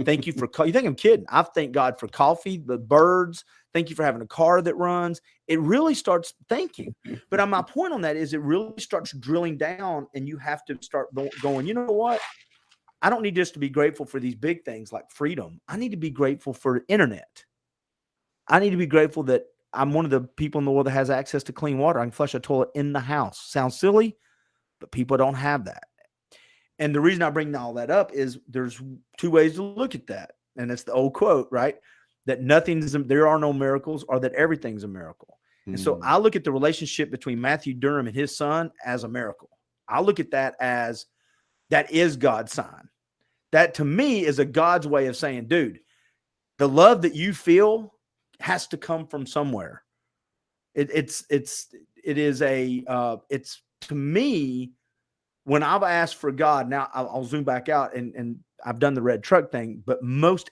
thank you for, you think I'm kidding. I thank God for coffee, the birds. Thank you for having a car that runs. It really starts, thank you. But my point on that is it really starts drilling down and you have to start going, you know what? I don't need just to be grateful for these big things like freedom. I need to be grateful for the internet. I need to be grateful that I'm one of the people in the world that has access to clean water. I can flush a toilet in the house. Sounds silly, but people don't have that. And the reason I bring all that up is there's 2 ways to look at that. And it's the old quote, right? That there are no miracles, or that everything's a miracle. And so I look at the relationship between Matthew Durham and his son as a miracle. I look at that as that is God's sign. That to me is a God's way of saying, dude, the love that you feel has to come from somewhere. It's to me, when I've asked for God, now I'll zoom back out and I've done the red truck thing, but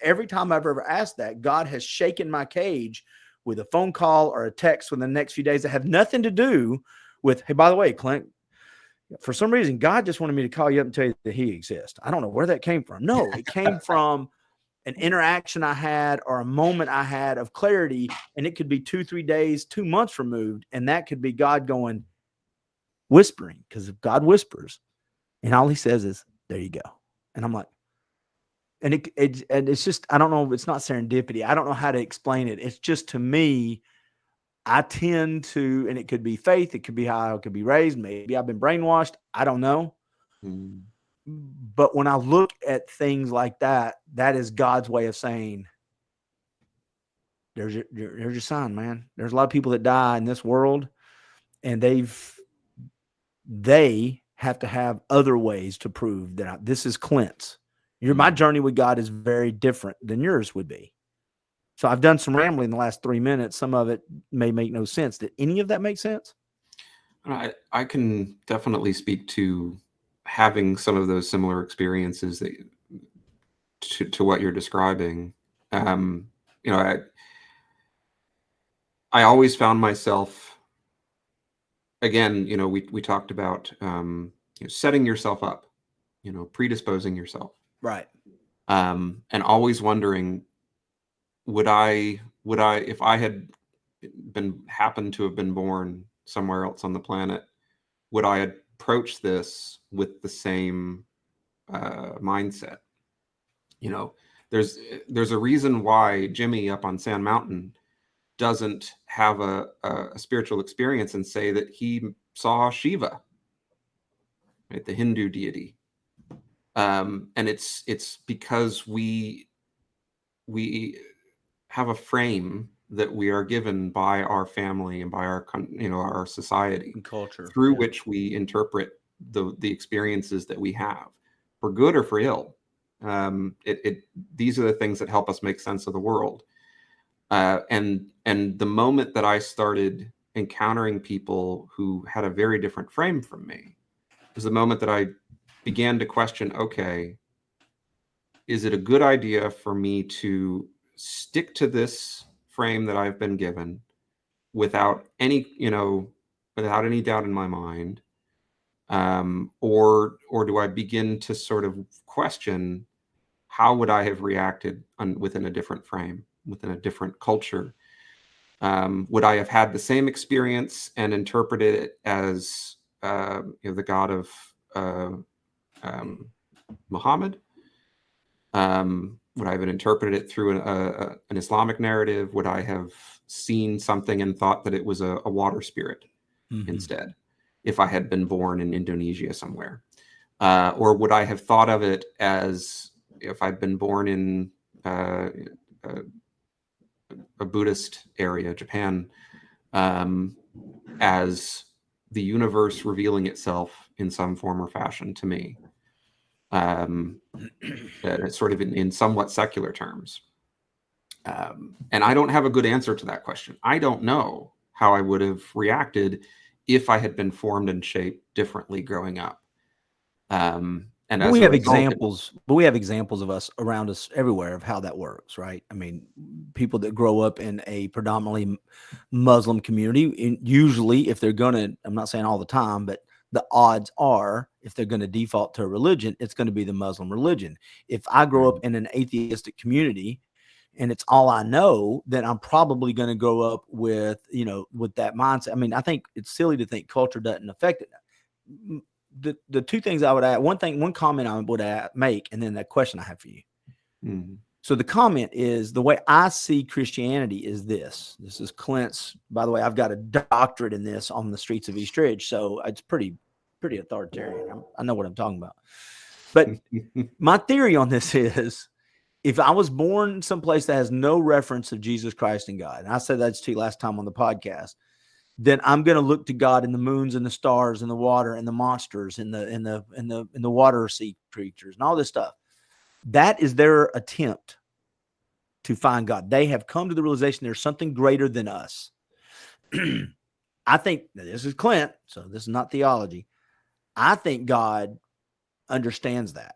every time I've ever asked that, God has shaken my cage with a phone call or a text within the next few days that have nothing to do with, hey, by the way, Clint, for some reason, God just wanted me to call you up and tell you that he exists. I don't know where that came from. No, it came from an interaction I had or a moment I had of clarity, and it could be 2, 3 days, 2 months removed, and that could be God going, whispering, because if God whispers and all he says is, there you go. And I'm like, and it's just, I don't know, it's not serendipity. I don't know how to explain it. It's just, to me, I tend to, and it could be faith, it could be how I could be raised. Maybe I've been brainwashed. I don't know. But when I look at things like that, that is God's way of saying, there's your sign, man. There's a lot of people that die in this world, and they've they have to have other ways to prove that this is Clint's. My journey with God is very different than yours would be. So I've done some rambling in the last 3 minutes. Some of it may make no sense. Did any of that make sense? I can definitely speak to having some of those similar experiences that to what you're describing. I always found myself, again, we talked about setting yourself up, predisposing yourself, right? And always wondering, would I, if I had happened to have been born somewhere else on the planet, would I approach this with the same mindset? There's a reason why Jimmy up on Sand Mountain doesn't have a spiritual experience and say that he saw Shiva, right, the Hindu deity. And it's because we have a frame that we are given by our family and by our society and culture, through which we interpret the experiences that we have, for good or for ill. These are the things that help us make sense of the world. And the moment that I started encountering people who had a very different frame from me was the moment that I began to question, okay, is it a good idea for me to stick to this frame that I've been given without any doubt in my mind? Or do I begin to sort of question, how would I have reacted within a different frame, within a different culture? Would I have had the same experience and interpreted it as the God of Muhammad? Would I have interpreted it through an Islamic narrative? Would I have seen something and thought that it was a water spirit instead, if I had been born in Indonesia somewhere? Or would I have thought of it as, if I'd been born in a Buddhist area, Japan, as the universe revealing itself in some form or fashion to me? Sort of in somewhat secular terms. And I don't have a good answer to that question. I don't know how I would have reacted if I had been formed and shaped differently growing up. And we have examples, but we have examples of us around us everywhere of how that works, right? I mean, people that grow up in a predominantly Muslim community, usually, if they're gonna, I'm not saying all the time, but the odds are, if they're going to default to a religion, it's going to be the Muslim religion. If I grow up in an atheistic community and it's all I know, then I'm probably going to grow up with, with that mindset. I mean, I think it's silly to think culture doesn't affect it. The two things I would add, one comment I would make, and then that question I have for you. Mm-hmm. So the comment is, the way I see Christianity is this. This is Clint's. By the way, I've got a doctorate in this on the streets of East Ridge, so it's pretty authoritarian. I know what I'm talking about. But my theory on this is, if I was born someplace that has no reference of Jesus Christ and God, and I said that to you last time on the podcast, then I'm going to look to God in the moons and the stars and the water and the monsters and the water sea creatures and all this stuff. That is their attempt to find God. They have come to the realization there's something greater than us. I think, this is Clint, so this is not theology. I think God understands that.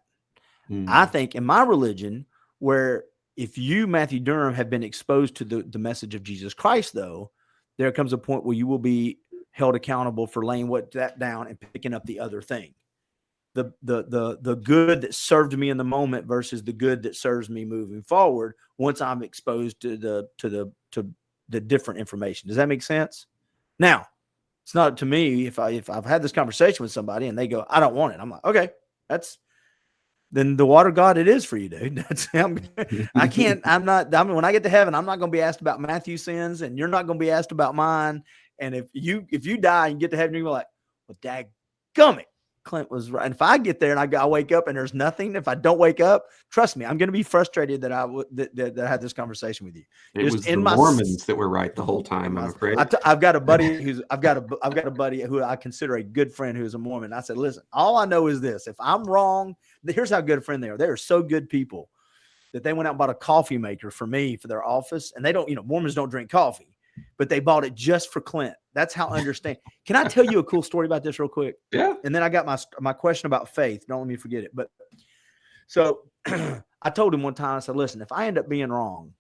I think in my religion, where if you, Matthew Durham, have been exposed to the message of Jesus Christ, though, there comes a point where you will be held accountable for laying that down and picking up the other thing. The good that served me in the moment versus the good that serves me moving forward once I'm exposed to the different information. Does that make sense? Now, it's not up to me if I've had this conversation with somebody and they go, I don't want it. I'm like, okay, then the water God it is for you, dude. When I get to heaven, I'm not going to be asked about Matthew's sins, and you're not going to be asked about mine. And if you die and get to heaven, you're like, well, dadgummit, Clint was right. And if I get there and I wake up and there's nothing, if I don't wake up, trust me, I'm going to be frustrated that that I had this conversation with you. It was the Mormons that were right the whole time, I'm afraid. I've got a buddy I've got a buddy who I consider a good friend who's a Mormon. I said, listen, all I know is this: if I'm wrong, here's how good a friend they are. They are so good people that they went out and bought a coffee maker for me for their office, and they don't, Mormons don't drink coffee, but they bought it just for Clint. That's how I understand. Can I tell you a cool story about this real quick? Yeah. And then I got my question about faith. Don't let me forget it. But so I told him one time, I said, listen, if I end up being wrong,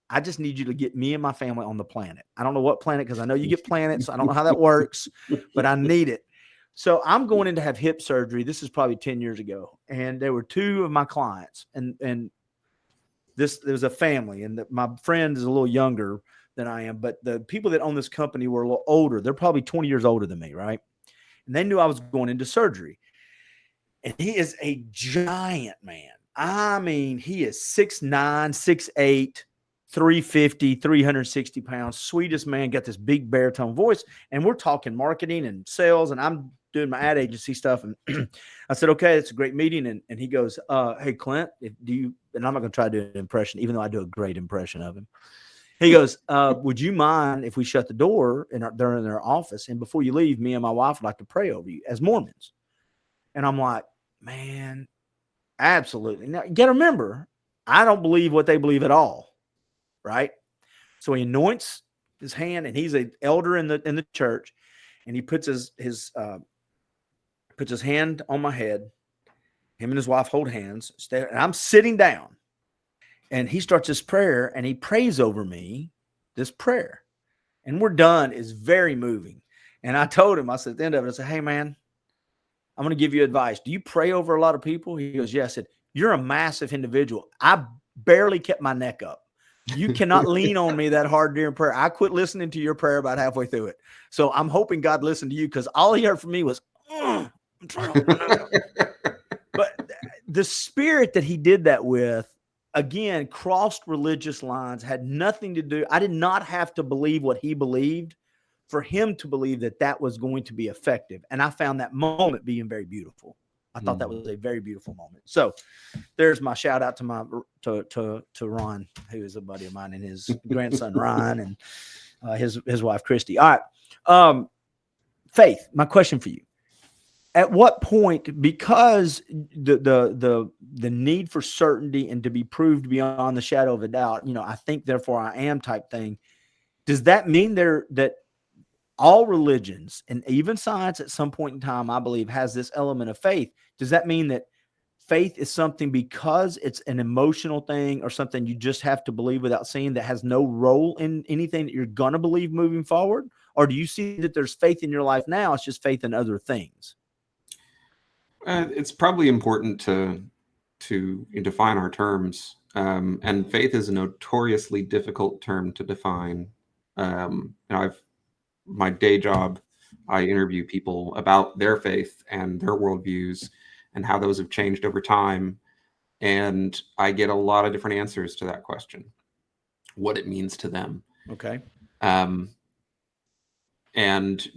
I just need you to get me and my family on the planet. I don't know what planet, because I know you get planets. So I don't know how that works, but I need it. So I'm going in to have hip surgery. This is probably 10 years ago. And there were two of my clients, and there was a family, and my friend is a little younger than I am, but the people that own this company were a little older. They're probably 20 years older than me, right? And they knew I was going into surgery. And he is a giant man. I mean, he is 6'9", 6'8", 350, 360 pounds. Sweetest man, got this big baritone voice. And we're talking marketing and sales, and I'm doing my ad agency stuff. And I said, okay, it's a great meeting. And he goes, hey, Clint, and I'm not going to try to do an impression, even though I do a great impression of him. He goes, would you mind if we shut the door and they're in their office, and before you leave, me and my wife would like to pray over you as Mormons? And I'm like, man, absolutely. Now, you got to remember, I don't believe what they believe at all, right? So he anoints his hand, and he's an elder in the church, and he puts his hand on my head. Him and his wife hold hands, and I'm sitting down. And he starts this prayer, and he prays over me this prayer. And we're done. It's very moving. And I told him, I said at the end of it, I said, hey, man, I'm going to give you advice. Do you pray over a lot of people? He goes, yeah. I said, you're a massive individual. I barely kept my neck up. You cannot lean on me that hard during prayer. I quit listening to your prayer about halfway through it. So I'm hoping God listened to you, because all he heard from me was, I'm trying to. But the spirit that he did that with, again, crossed religious lines, had nothing to do. I did not have to believe what he believed for him to believe that was going to be effective. And I found that moment being very beautiful. I thought that was a very beautiful moment. So there's my shout out to Ron, who is a buddy of mine, and his grandson, Ryan, and his wife, Christy. All right. Faith, my question for you. At what point, because the need for certainty and to be proved beyond the shadow of a doubt, I think, therefore I am type thing, does that mean that all religions, and even science at some point in time, I believe, has this element of faith? Does that mean that faith is something because it's an emotional thing or something you just have to believe without seeing, that has no role in anything that you're going to believe moving forward? Or do you see that there's faith in your life now? It's just faith in other things. It's probably important to define our terms, and faith is a notoriously difficult term to define. My day job, I interview people about their faith and their worldviews and how those have changed over time, and I get a lot of different answers to that question, what it means to them. Okay. And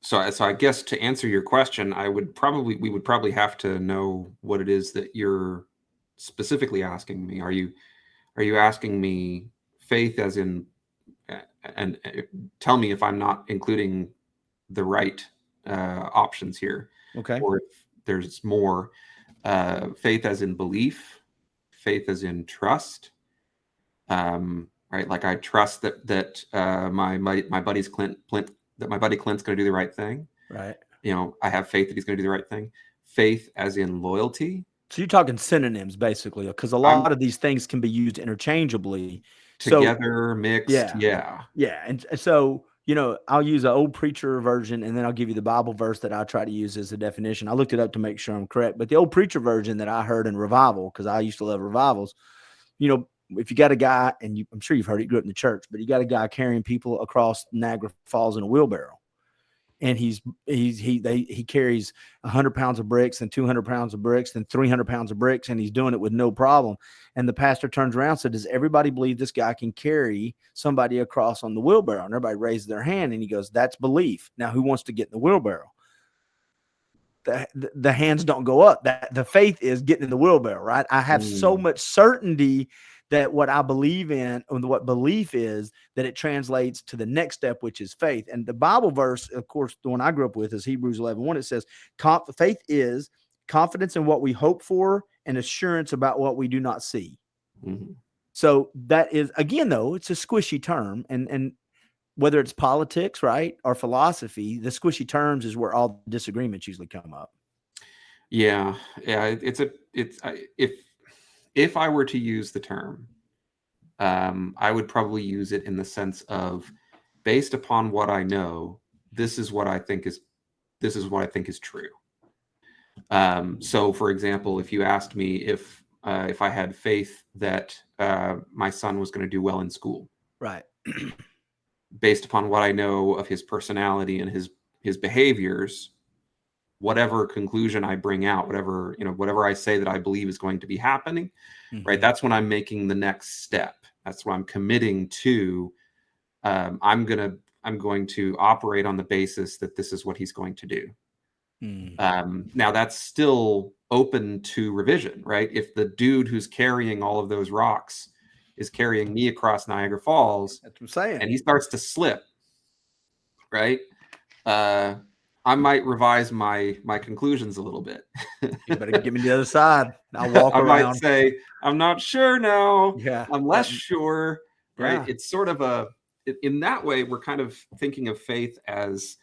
So I guess to answer your question, we would probably have to know what it is that you're specifically asking me. Are you asking me faith as in, and tell me if I'm not including the right options here, Okay, or if there's more, faith as in belief, faith as in trust, right? Like I trust that my buddy's that my buddy Clint's going to do the right thing. right. I have faith that he's going to do the right thing. Faith as in loyalty. So you're talking synonyms, basically, because a lot of these things can be used interchangeably. Together, mixed. Yeah. And so, I'll use an old preacher version, and then I'll give you the Bible verse that I try to use as a definition. I looked it up to make sure I'm correct. But the old preacher version that I heard in revival, because I used to love revivals, if you got a guy, and I'm sure you've heard it, you grew up in the church, but you got a guy carrying people across Niagara Falls in a wheelbarrow, and he carries 100 pounds of bricks, and 200 pounds of bricks, and 300 pounds of bricks, and he's doing it with no problem. And the pastor turns around and said, does everybody believe this guy can carry somebody across on the wheelbarrow? And everybody raised their hand, and he goes, that's belief. Now, who wants to get in the wheelbarrow? the hands don't go up. That the faith is getting in the wheelbarrow, right? I have so much certainty that what I believe in and what belief is, that it translates to the next step, which is faith. And the Bible verse, of course, the one I grew up with is Hebrews 11:1. It says, faith is confidence in what we hope for and assurance about what we do not see. Mm-hmm. So that is, again, though, it's a squishy term. And whether it's politics, right, or philosophy, the squishy terms is where all disagreements usually come up. Yeah. If I were to use the term, I would probably use it in the sense of, based upon what I know, this is what I think is true. So, for example, if you asked me if I had faith that my son was going to do well in school, right, based upon what I know of his personality and his behaviors, whatever conclusion I bring out, whatever I say that I believe is going to be happening, right? That's when I'm making the next step. That's what I'm committing to. I'm going to operate on the basis that this is what he's going to do. Now that's still open to revision, right? If the dude who's carrying all of those rocks is carrying me across Niagara Falls, that's what I'm saying, and he starts to slip, right? I might revise my conclusions a little bit. You better give me the other side. I'll walk around. I might say, I'm not sure now. Yeah, I'm less sure, right? Yeah. It's sort of in that way, we're kind of thinking of faith as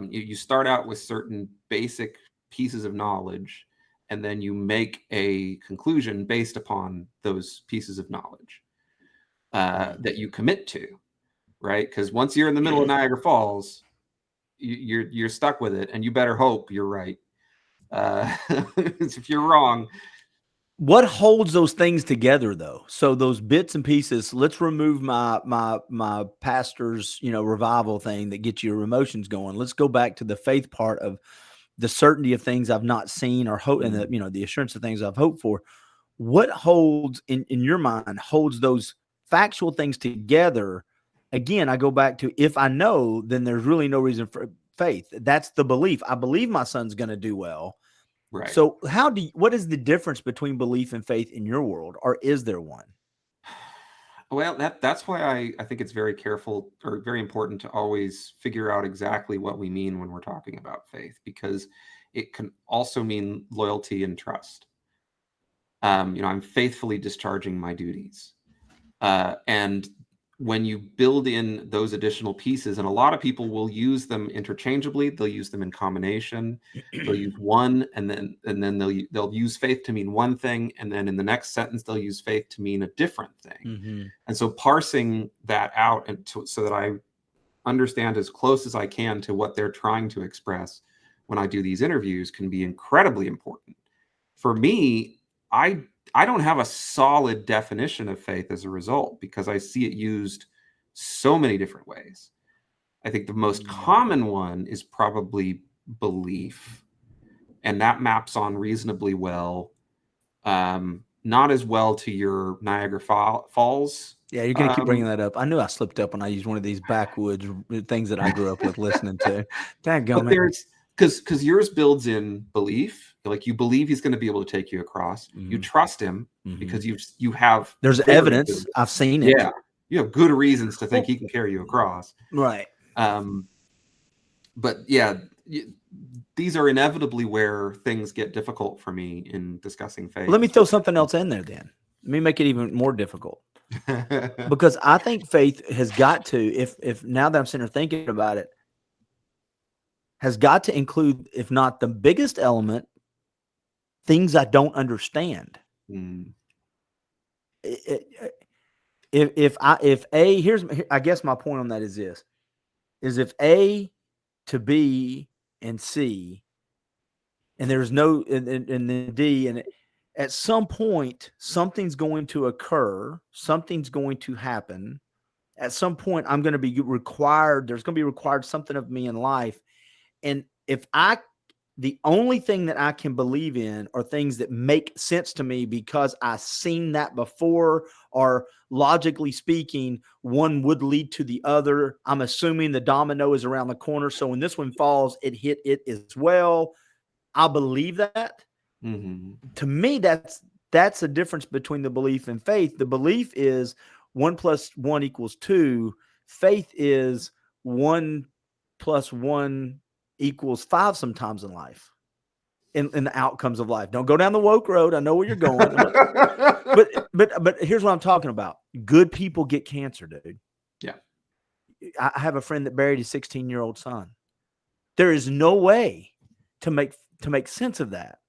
you start out with certain basic pieces of knowledge, and then you make a conclusion based upon those pieces of knowledge that you commit to, right? Because once you're in the middle of Niagara Falls, you're stuck with it, and you better hope you're right. If you're wrong. What holds those things together, though? So those bits and pieces. Let's remove my pastor's revival thing that gets your emotions going. Let's go back to the faith part of the certainty of things I've not seen or hope, and the assurance of things I've hoped for. What holds in your mind holds those factual things together? Again, I go back to, if I know, then there's really no reason for faith. That's the belief. I believe my son's going to do well. Right. So what is the difference between belief and faith in your world, or is there one? Well, that's why I think it's very important to always figure out exactly what we mean when we're talking about faith, because it can also mean loyalty and trust. I'm faithfully discharging my duties. And when you build in those additional pieces, and a lot of people will use them interchangeably, they'll use them in combination. They'll use one, and then they'll use faith to mean one thing, and then in the next sentence they'll use faith to mean a different thing. And so parsing that out so that I understand as close as I can to what they're trying to express when I do these interviews can be incredibly important. For me, I don't have a solid definition of faith as a result, because I see it used so many different ways. I think the most common one is probably belief, and that maps on reasonably well. Not as well to your Niagara Falls. Yeah, you're going to keep bringing that up. I knew I slipped up when I used one of these backwoods things that I grew up with listening to. But there's, because yours builds in belief. Like, you believe he's going to be able to take you across. You trust him because you have there's evidence. I've seen it. Yeah, you have good reasons to think he can carry you across. Right. But yeah, these are inevitably where things get difficult for me in discussing faith. Let me throw something else in there then. Let me make it even more difficult. Because I think faith has got to, if now that I'm sitting here thinking about it, has got to include, if not the biggest element, things I don't understand. If I guess my point on that is this, is if A to B and C, and there's no, and then D, and at some point, something's going to occur, something's going to happen. At some point, I'm going to be required, there's going to be required something of me in life. And if the only thing that I can believe in are things that make sense to me because I've seen that before, or logically speaking, one would lead to the other. I'm assuming the domino is around the corner, so when this one falls, it hit it as well. I believe that. To me, that's a difference between the belief and faith. The belief is 1 + 1 = 2. Faith is 1 + 1 = 5 sometimes in life, in the outcomes of life. Don't go down the woke road. I know where you're going. But here's what I'm talking about. Good people get cancer, dude. Yeah. I have a friend that buried his 16-year-old son. There is no way to make sense of that.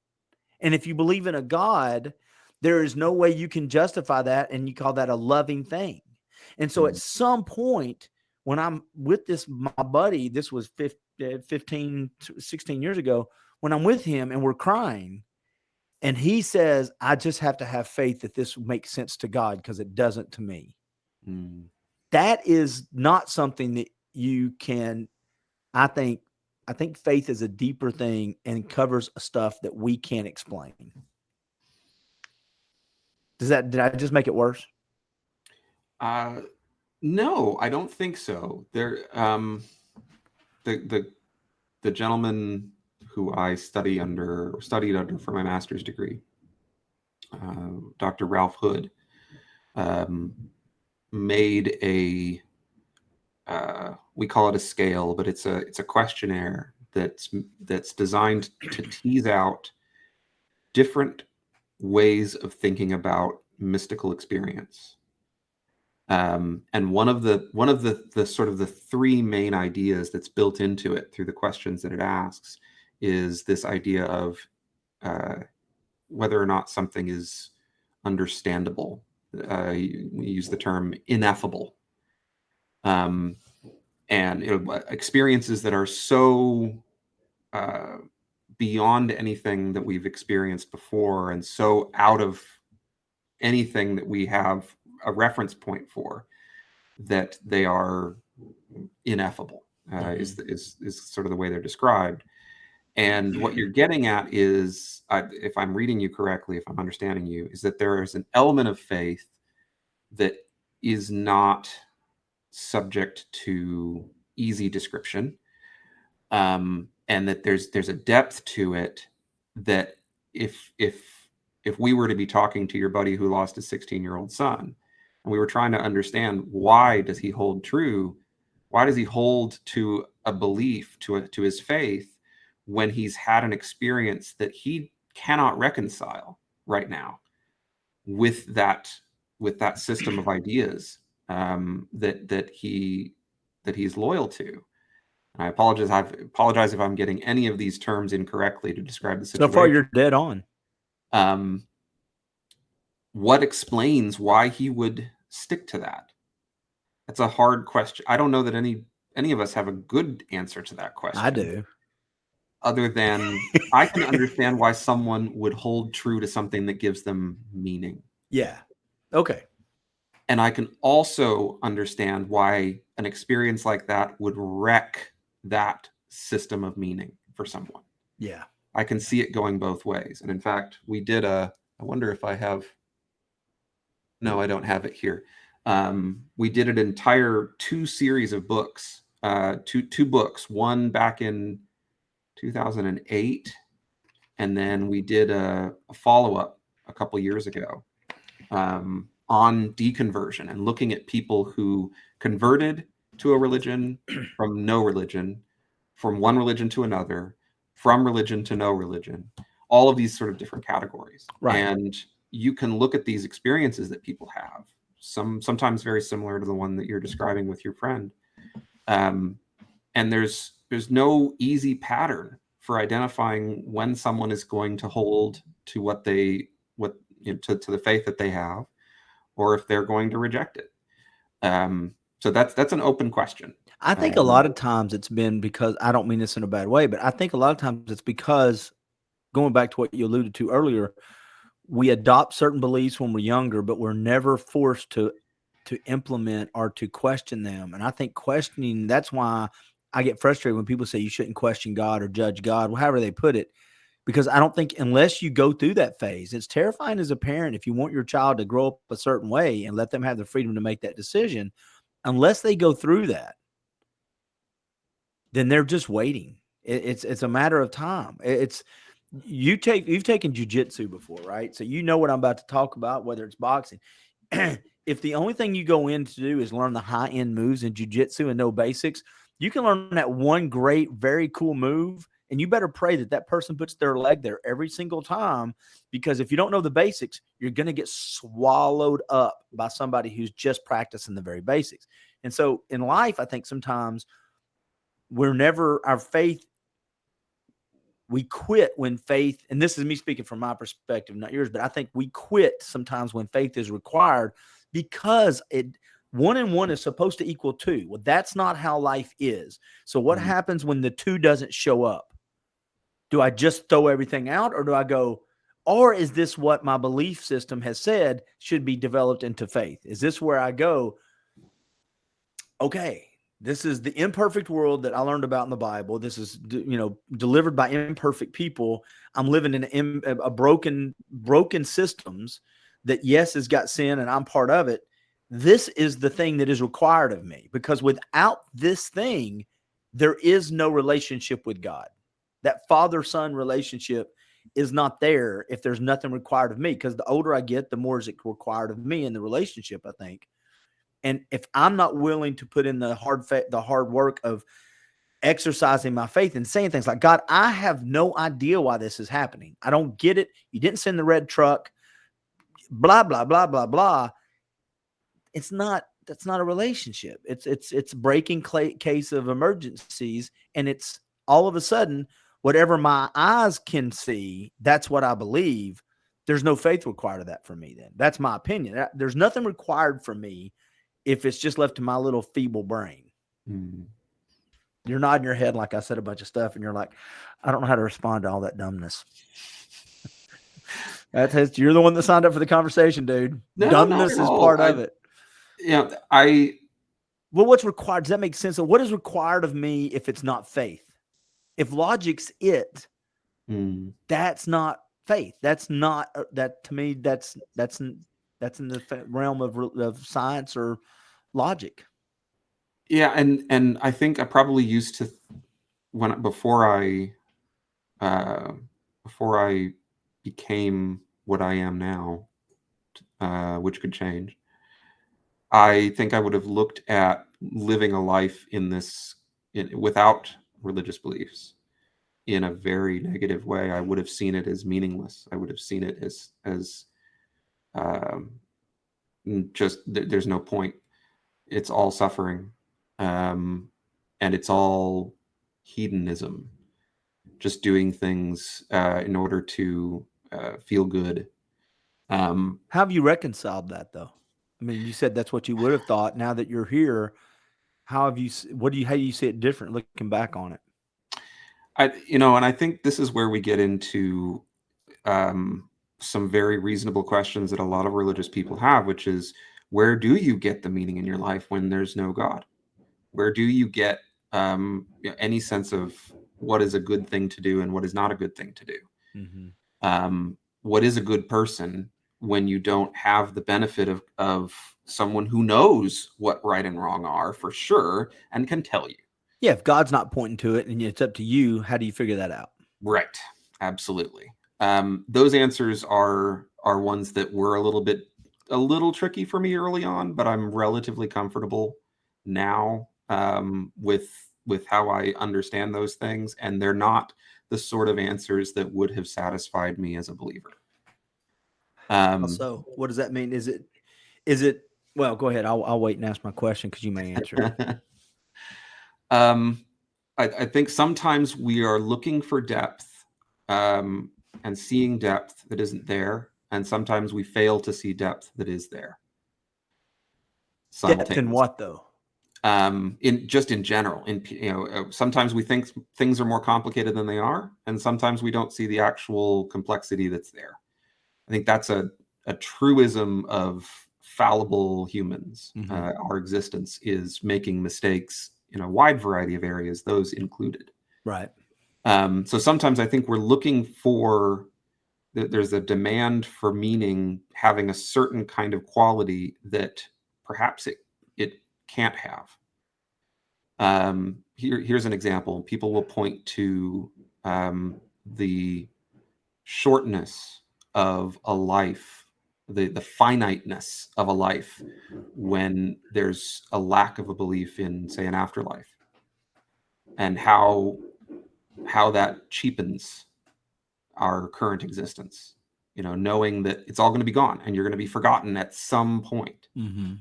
And if you believe in a God, there is no way you can justify that, and you call that a loving thing. And so at some point, when I'm with my buddy, this was 15, 16 years ago, when I'm with him and we're crying, and he says, I just have to have faith that this makes sense to God because it doesn't to me. That is not something that you can, I think faith is a deeper thing and covers stuff that we can't explain. Did I just make it worse? No, I don't think so. There, the gentleman who I studied under for my master's degree, Dr. Ralph Hood, made a we call it a scale, but it's a questionnaire that's designed to tease out different ways of thinking about mystical experience. And one of the sort of the three main ideas that's built into it through the questions that it asks is this idea of whether or not something is understandable. We use the term ineffable. And experiences that are so beyond anything that we've experienced before, and so out of anything that we have a reference point for, that they are ineffable, is sort of the way they're described. And what you're getting at is, if I'm reading you correctly, if I'm understanding you, is that there is an element of faith that is not subject to easy description, and that there's a depth to it that if we were to be talking to your buddy who lost his 16-year-old son, and we were trying to understand why does he hold to a belief, to his faith, when he's had an experience that he cannot reconcile right now with that system of ideas that he's loyal to. And I apologize if I'm getting any of these terms incorrectly to describe the situation. So far, you're dead on. What explains why he would stick to that? That's a hard question. I don't know that any of us have a good answer to that question. I do. Other than I can understand why someone would hold true to something that gives them meaning. Yeah. Okay. And I can also understand why an experience like that would wreck that system of meaning for someone. Yeah. I can see it going both ways. And in fact, we did I wonder if I have, no, I don't have it here. We did an entire 2 series of books, two books, one back in 2008. And then we did a follow-up a couple years ago on deconversion and looking at people who converted to a religion from no religion, from one religion to another, from religion to no religion, all of these sort of different categories. Right. And you can look at these experiences that people have, sometimes very similar to the one that you're describing with your friend. And there's no easy pattern for identifying when someone is going to hold to to the faith that they have, or if they're going to reject it. So that's an open question. I think a lot of times it's been because, I don't mean this in a bad way, but I think a lot of times it's because, going back to what you alluded to earlier, we adopt certain beliefs when we're younger, but we're never forced to implement or to question them. And I think questioning, that's why I get frustrated when people say you shouldn't question God or judge God, however they put it, because I don't think, unless you go through that phase, it's terrifying as a parent if you want your child to grow up a certain way and let them have the freedom to make that decision. Unless they go through that, then they're just waiting. It's a matter of time. you've taken jujitsu before, right? So you know what I'm about to talk about, whether it's boxing. If the only thing you go in to do is learn the high end moves in jujitsu and know basics, you can learn that one great, very cool move, and you better pray that that person puts their leg there every single time. Because if you don't know the basics, you're going to get swallowed up by somebody who's just practicing the very basics. And so in life, I think sometimes our faith, we quit when faith, and this is me speaking from my perspective, not yours, but I think we quit sometimes when faith is required because 1 and 1 is supposed to equal 2. Well, that's not how life is. So what happens when the 2 doesn't show up? Do I just throw everything out, or do I go, or is this what my belief system has said should be developed into faith? Is this where I go, okay, this is the imperfect world that I learned about in the Bible. This is, delivered by imperfect people. I'm living in a broken systems that, yes, has got sin and I'm part of it. This is the thing that is required of me, because without this thing, there is no relationship with God. That father-son relationship is not there if there's nothing required of me, because the older I get, the more is it required of me in the relationship, I think. And if I'm not willing to put in the hard work of exercising my faith and saying things like, God, I have no idea why this is happening. I don't get it. You didn't send the red truck, blah, blah, blah, blah, blah. That's not a relationship. It's breaking case of emergencies. And it's all of a sudden, whatever my eyes can see, that's what I believe. There's no faith required of that for me then. That's my opinion. There's nothing required for me if it's just left to my little feeble brain. You're nodding your head like I said a bunch of stuff, and you're like, I don't know how to respond to all that dumbness. You're the one that signed up for the conversation, dude. No, Dumbness is part of it. Yeah, well, what's required? Does that make sense? So what is required of me if it's not faith? If logic's it, that's not faith. That's not that to me. That's in the realm of science or logic. Yeah, and I think I probably used to before I became what I am now, which could change. I think I would have looked at living a life without religious beliefs in a very negative way. I would have seen it as meaningless. I would have seen it as just there's no point. It's all suffering, and it's all hedonism, just doing things in order to feel good. How have you reconciled that, though? I mean, you said that's what you would have thought. Now that you're here, how do you see it different looking back on it? And I think this is where we get into some very reasonable questions that a lot of religious people have, which is, where do you get the meaning in your life when there's no God? Where do you get any sense of what is a good thing to do and what is not a good thing to do? Mm-hmm. What is a good person when you don't have the benefit of someone who knows what right and wrong are for sure and can tell you? Yeah, if God's not pointing to it and it's up to you, how do you figure that out? Right. Absolutely. Those answers are ones that were a little tricky for me early on, but I'm relatively comfortable now with how I understand those things, and they're not the sort of answers that would have satisfied me as a believer. So what does that mean? Is it well, go ahead. I'll wait and ask my question because you may answer it. I think sometimes we are looking for depth and seeing depth that isn't there, and sometimes we fail to see depth that is there. Depth in what, though? In general, sometimes we think things are more complicated than they are, and sometimes we don't see the actual complexity that's there. I think that's a truism of fallible humans. Mm-hmm. Our existence is making mistakes in a wide variety of areas, those included. Right. So sometimes I think we're looking for, there's a demand for meaning having a certain kind of quality that perhaps it can't have. Here's an example. People will point to the shortness of a life, the finiteness of a life, when there's a lack of a belief in, say, an afterlife, and how that cheapens our current existence. You know, knowing that it's all going to be gone and you're going to be forgotten at some point. Mm-hmm.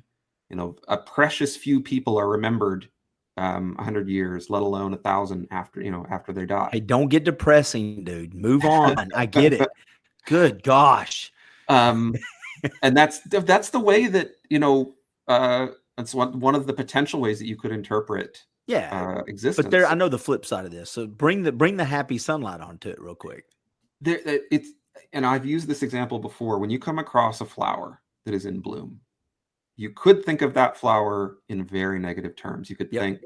You know, a precious few people are remembered 100 years, let alone 1,000 after, you know, after they die. Hey, don't get depressing, dude. Move on. I get it. Good gosh. And that's the way that, you know, that's one of the potential ways that you could interpret existence. But there, I know the flip side of this. So bring the happy sunlight onto it real quick. And I've used this example before. When you come across a flower that is in bloom, you could think of that flower in very negative terms. You could think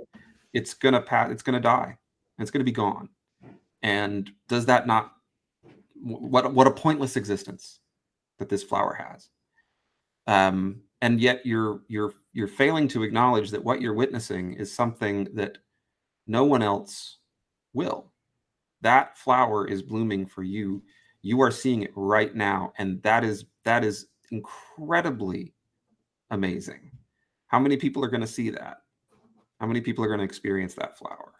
it's gonna pass, it's gonna die, and it's gonna be gone. And does that not, what a pointless existence that this flower has. And yet you're failing to acknowledge that what you're witnessing is something that no one else will. That flower is blooming for you. You are seeing it right now, and that is incredibly amazing. How many people are going to see that? How many people are going to experience that flower?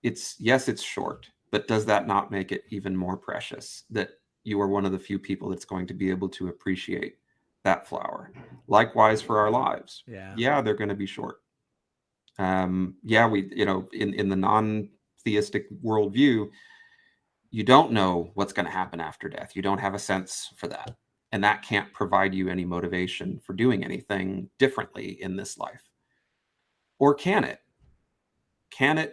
It's short, but does that not make it even more precious that you are one of the few people that's going to be able to appreciate that flower? Likewise for our lives. Yeah, they're going to be short. We, you know, in the non-theistic worldview, you don't know what's going to happen after death. You don't have a sense for that. And that can't provide you any motivation for doing anything differently in this life. Or can it? Can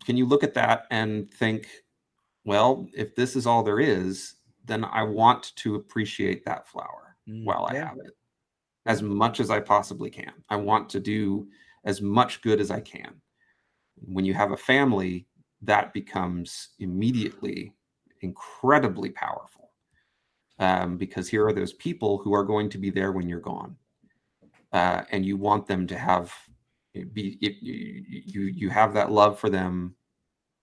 you look at that and think, well, if this is all there is, then I want to appreciate that flower while I have it as much as I possibly can. I want to do as much good as I can. When you have a family, that becomes immediately incredibly powerful, because here are those people who are going to be there when you're gone, and you want them to have you have that love for them,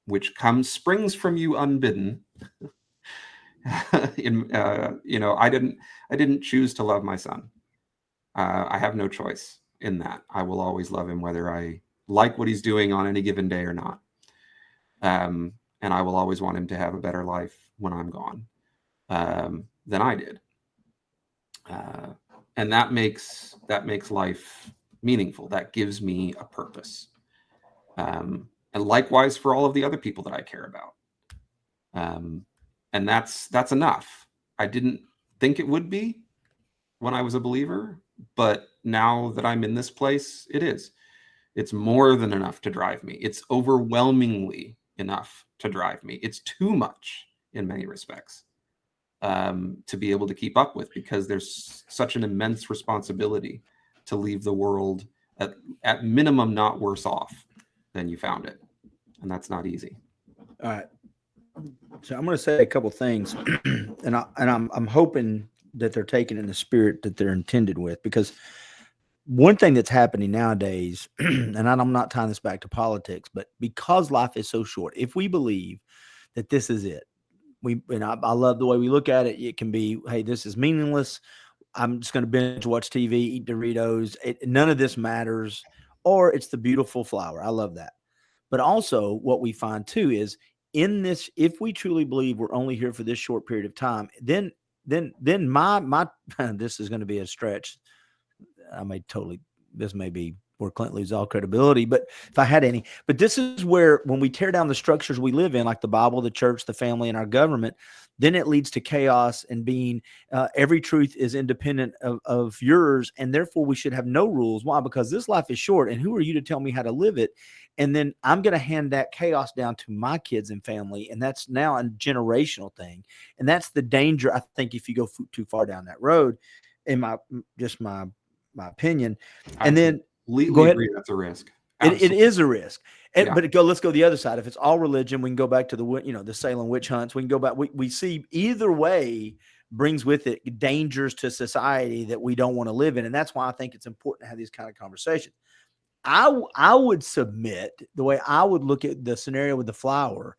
which springs from you unbidden. You know, I didn't choose to love my son. I have no choice in that. I will always love him whether I like what he's doing on any given day or not. And I will always want him to have a better life when I'm gone than I did. And that makes life meaningful. That gives me a purpose. And likewise for all of the other people that I care about. And that's enough. I didn't think it would be when I was a believer, but now that I'm in this place, it is. It's more than enough to drive me. It's overwhelmingly enough to drive me. It's too much in many respects to be able to keep up with, because there's such an immense responsibility to leave the world at minimum not worse off than you found it. And that's not easy. All right. So I'm going to say a couple things, and I'm hoping that they're taken in the spirit that they're intended with, because one thing that's happening nowadays, and I'm not tying this back to politics, but because life is so short, if we believe that this is it, I love the way we look at it. It can be, hey, this is meaningless. I'm just going to binge watch TV, eat Doritos. None of this matters. Or it's the beautiful flower. I love that. But also what we find too is in this, if we truly believe we're only here for this short period of time, then my this is going to be a stretch. This may be where Clint loses all credibility, but if I had any, but this is where, when we tear down the structures we live in, like the Bible, the church, the family, and our government, then it leads to chaos and being, every truth is independent of yours. And therefore we should have no rules. Why? Because this life is short, and who are you to tell me how to live it? And then I'm going to hand that chaos down to my kids and family. And that's now a generational thing. And that's the danger, I think, if you go too far down that road, in my opinion. And then completely agree, that's a risk. It is a risk. But let's go the other side. If it's all religion, we can go back to the Salem witch hunts. We can go back. We see either way brings with it dangers to society that we don't want to live in. And that's why I think it's important to have these kind of conversations. I would submit, the way I would look at the scenario with the flower,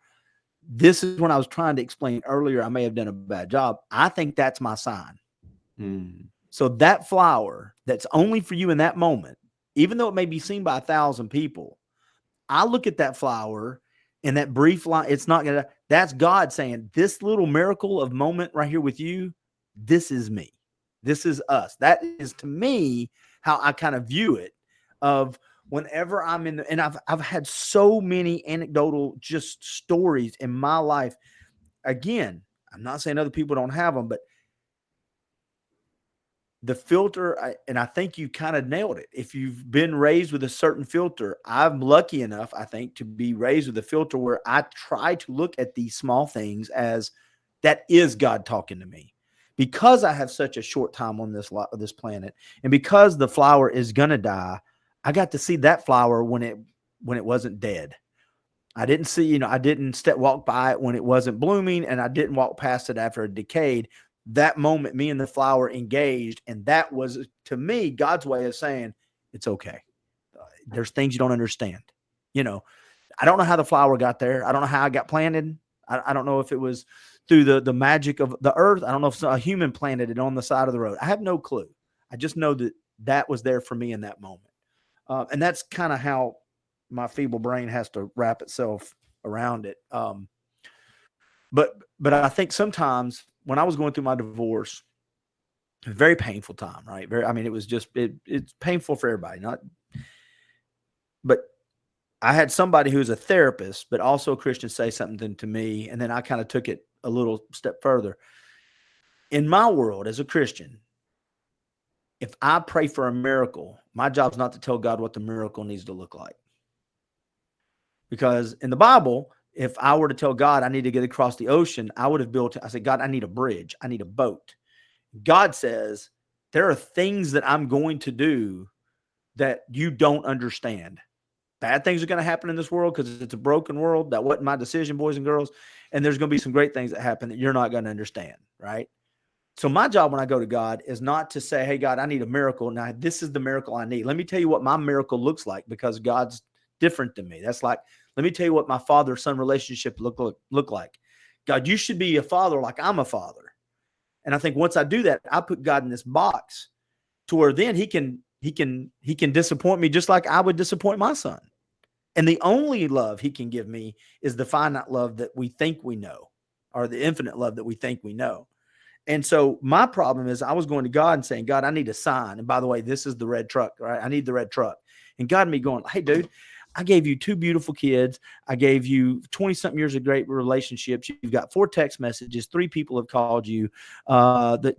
this is when I was trying to explain earlier, I may have done a bad job. I think that's my sign. So that flower that's only for you in that moment, even though it may be seen by 1,000 people, I look at that flower and that brief line, it's not going to, that's God saying, this little miracle of moment right here with you, this is me. This is us. That is, to me, how I kind of view it, of whenever I'm in the, and I've had so many anecdotal just stories in my life. Again, I'm not saying other people don't have them, but the filter, and I think you kind of nailed it. If you've been raised with a certain filter, I'm lucky enough, I think, to be raised with a filter where I try to look at these small things as that is God talking to me. Because I have such a short time on this planet, and because the flower is gonna die, I got to see that flower when it wasn't dead. I didn't see, I didn't walk by it when it wasn't blooming, and I didn't walk past it after it decayed. That moment, me and the flower engaged, and that was, to me, God's way of saying it's okay. There's things you don't understand. I don't know how the flower got there. I don't know how it got planted. I don't know if it was through the magic of the earth. I don't know if a human planted it on the side of the road. I have no clue. I just know that was there for me in that moment. And that's kind of how my feeble brain has to wrap itself around it. But I think sometimes when I was going through my divorce, a very painful time, right? It was just, it's painful for everybody, but I had somebody who was a therapist, but also a Christian, say something to me. And then I kind of took it a little step further. In my world as a Christian, if I pray for a miracle, my job is not to tell God what the miracle needs to look like. Because in the Bible, if I were to tell God I need to get across the ocean, I would have I said, God, I need a bridge. I need a boat. God says, there are things that I'm going to do that you don't understand. Bad things are going to happen in this world because it's a broken world. That wasn't my decision, boys and girls. And there's going to be some great things that happen that you're not going to understand, right? So my job when I go to God is not to say, hey, God, I need a miracle. Now, this is the miracle I need. Let me tell you what my miracle looks like, because God's different than me. That's like, let me tell you what my father-son relationship look like. God, you should be a father like I'm a father. And I think once I do that, I put God in this box to where then he can disappoint me just like I would disappoint my son. And the only love he can give me is the finite love that we think we know, or the infinite love that we think we know. And so my problem is I was going to God and saying, God, I need a sign. And by the way, this is the red truck, right? I need the red truck. And God and me going, hey, dude, I gave you 2 beautiful kids. I gave you 20-something years of great relationships. You've got 4 text messages. 3 people have called you. Over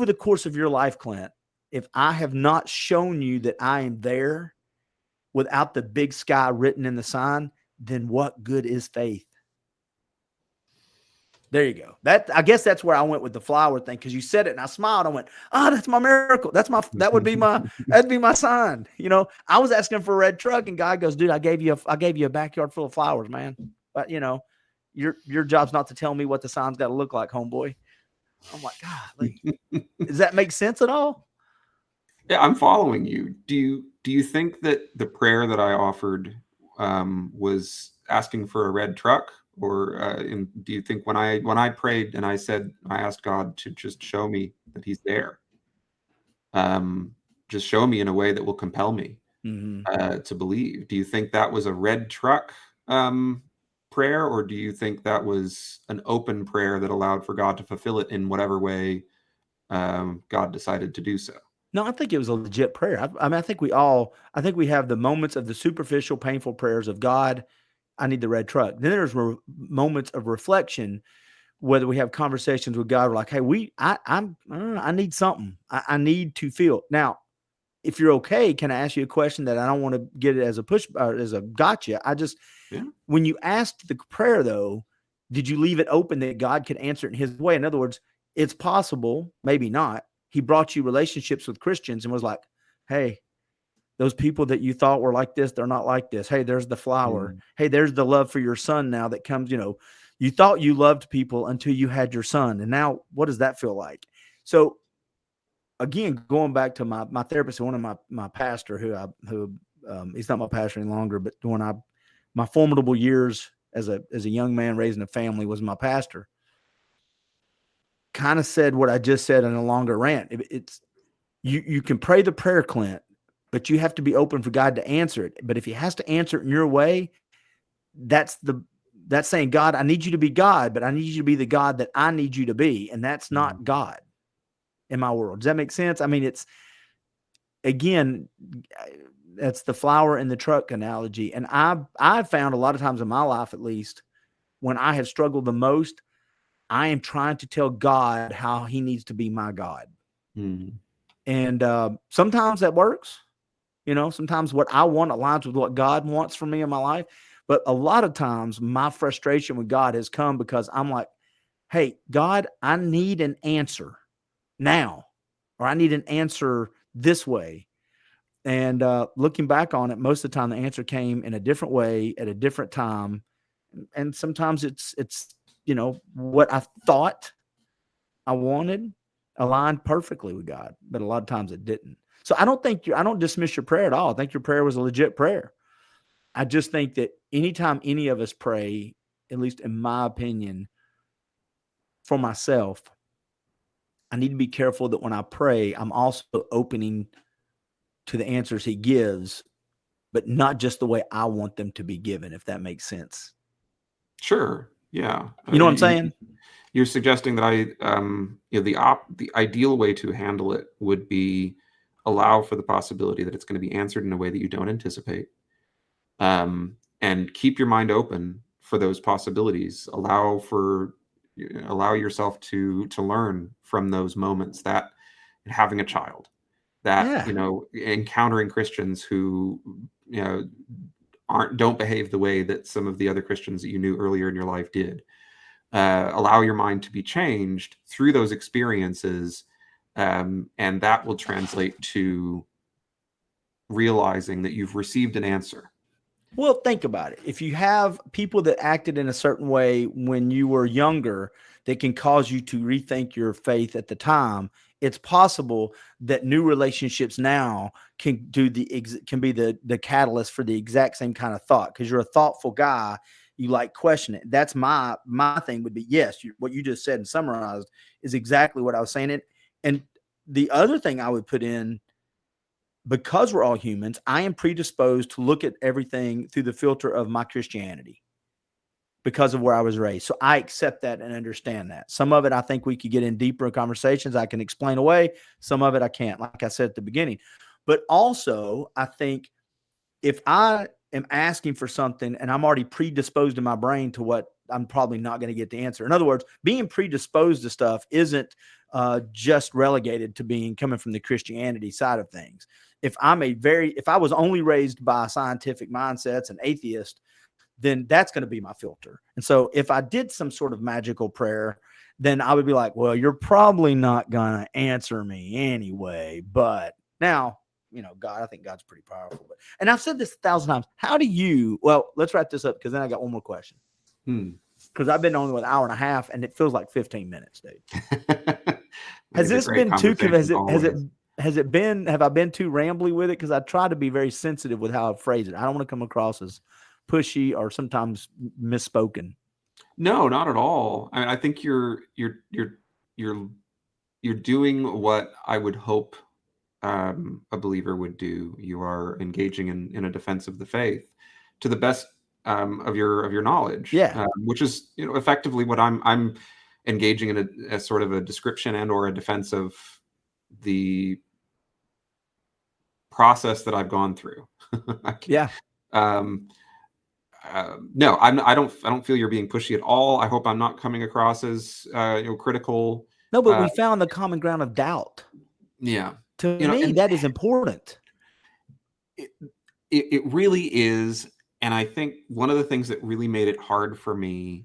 the course of your life, Clint, if I have not shown you that I am there without the big sky written in the sign, then what good is faith? There you go. I guess that's where I went with the flower thing, because you said it and I smiled. I went, that's my miracle. That'd be my sign. I was asking for a red truck, and God goes, dude, I gave you a backyard full of flowers, man. But your job's not to tell me what the sign's got to look like, homeboy. I'm like, God, does that make sense at all? Yeah, I'm following you. Do you think that the prayer that I offered was asking for a red truck? Or do you think when I prayed and I asked God to just show me that he's there, just show me in a way that will compel me to believe? Do you think that was a red truck prayer, or do you think that was an open prayer that allowed for God to fulfill it in whatever way God decided to do so? No, I think it was a legit prayer. I think we have the moments of the superficial, painful prayers of God, I need the red truck. Then there's moments of reflection, whether we have conversations with God, we're like, hey, I need something. I need to feel. Now, if you're okay, can I ask you a question that I don't want to get it as a push or as a gotcha? When you asked the prayer though, did you leave it open that God could answer it in his way? In other words, it's possible, maybe not. He brought you relationships with Christians and was like, hey, those people that you thought were like this, they're not like this. Hey, there's the flower. Hey, there's the love for your son now that comes, you thought you loved people until you had your son. And now what does that feel like? So again, going back to my therapist, one of my pastor who he's not my pastor any longer, but during my formidable years as a young man raising a family, was my pastor. Kind of said what I just said in a longer rant. It's you can pray the prayer, Clint, but you have to be open for God to answer it. But if he has to answer it in your way, that's saying, God, I need you to be God, but I need you to be the God that I need you to be. And that's not God in my world. Does that make sense? I mean, it's, again, that's the flower in the truck analogy. And I've found a lot of times in my life, at least, when I have struggled the most, I am trying to tell God how he needs to be my God. Mm. And sometimes that works. Sometimes what I want aligns with what God wants for me in my life. But a lot of times my frustration with God has come because I'm like, hey, God, I need an answer now, or I need an answer this way. And looking back on it, most of the time the answer came in a different way at a different time. And sometimes it's what I thought I wanted aligned perfectly with God, but a lot of times it didn't. So I don't dismiss your prayer at all. I think your prayer was a legit prayer. I just think that anytime any of us pray, at least in my opinion, for myself, I need to be careful that when I pray, I'm also opening to the answers he gives, but not just the way I want them to be given, if that makes sense. Sure. Yeah. You know what I'm saying? You're suggesting that the ideal way to handle it would be allow for the possibility that it's going to be answered in a way that you don't anticipate, and keep your mind open for those possibilities. Allow yourself to learn from those moments, that having a child, that encountering Christians who don't behave the way that some of the other Christians that you knew earlier in your life did. Allow your mind to be changed through those experiences, and that will translate to realizing that you've received an answer. Well, think about it. If you have people that acted in a certain way when you were younger that can cause you to rethink your faith at the time, it's possible that new relationships now can be the catalyst for the exact same kind of thought, because you're a thoughtful guy. You like question it. That's my thing would be, yes, what you just said and summarized is exactly what I was saying. And the other thing I would put in, because we're all humans, I am predisposed to look at everything through the filter of my Christianity because of where I was raised. So I accept that and understand that. Some of it, I think we could get in deeper conversations. I can explain away. Some of it I can't, like I said at the beginning. But also, I think if I am asking for something and I'm already predisposed in my brain to what I'm probably not going to get the answer. In other words, being predisposed to stuff isn't just relegated to coming from the Christianity side of things. If I was only raised by scientific mindsets and atheist, then that's going to be my filter. And so if I did some sort of magical prayer, then I would be like, well, you're probably not going to answer me anyway. But now, God, I think God's pretty powerful. And I've said this 1,000 times. Let's wrap this up, because then I got one more question. Because I've been on with an hour and a half and it feels like 15 minutes, dude. Has this been too, have I been too rambly with it? Because I try to be very sensitive with how I phrase it. I don't want to come across as pushy or sometimes misspoken. No, not at all. I mean, I think you're doing what I would hope a believer would do. You are engaging in a defense of the faith to the best of your knowledge. Yeah. Which is effectively what I'm engaging in a sort of a description and or a defense of the process that I've gone through. Yeah. No, I don't feel you're being pushy at all. I hope I'm not coming across as critical. No, but we found the common ground of doubt. Yeah. To me, that is important. It really is. And I think one of the things that really made it hard for me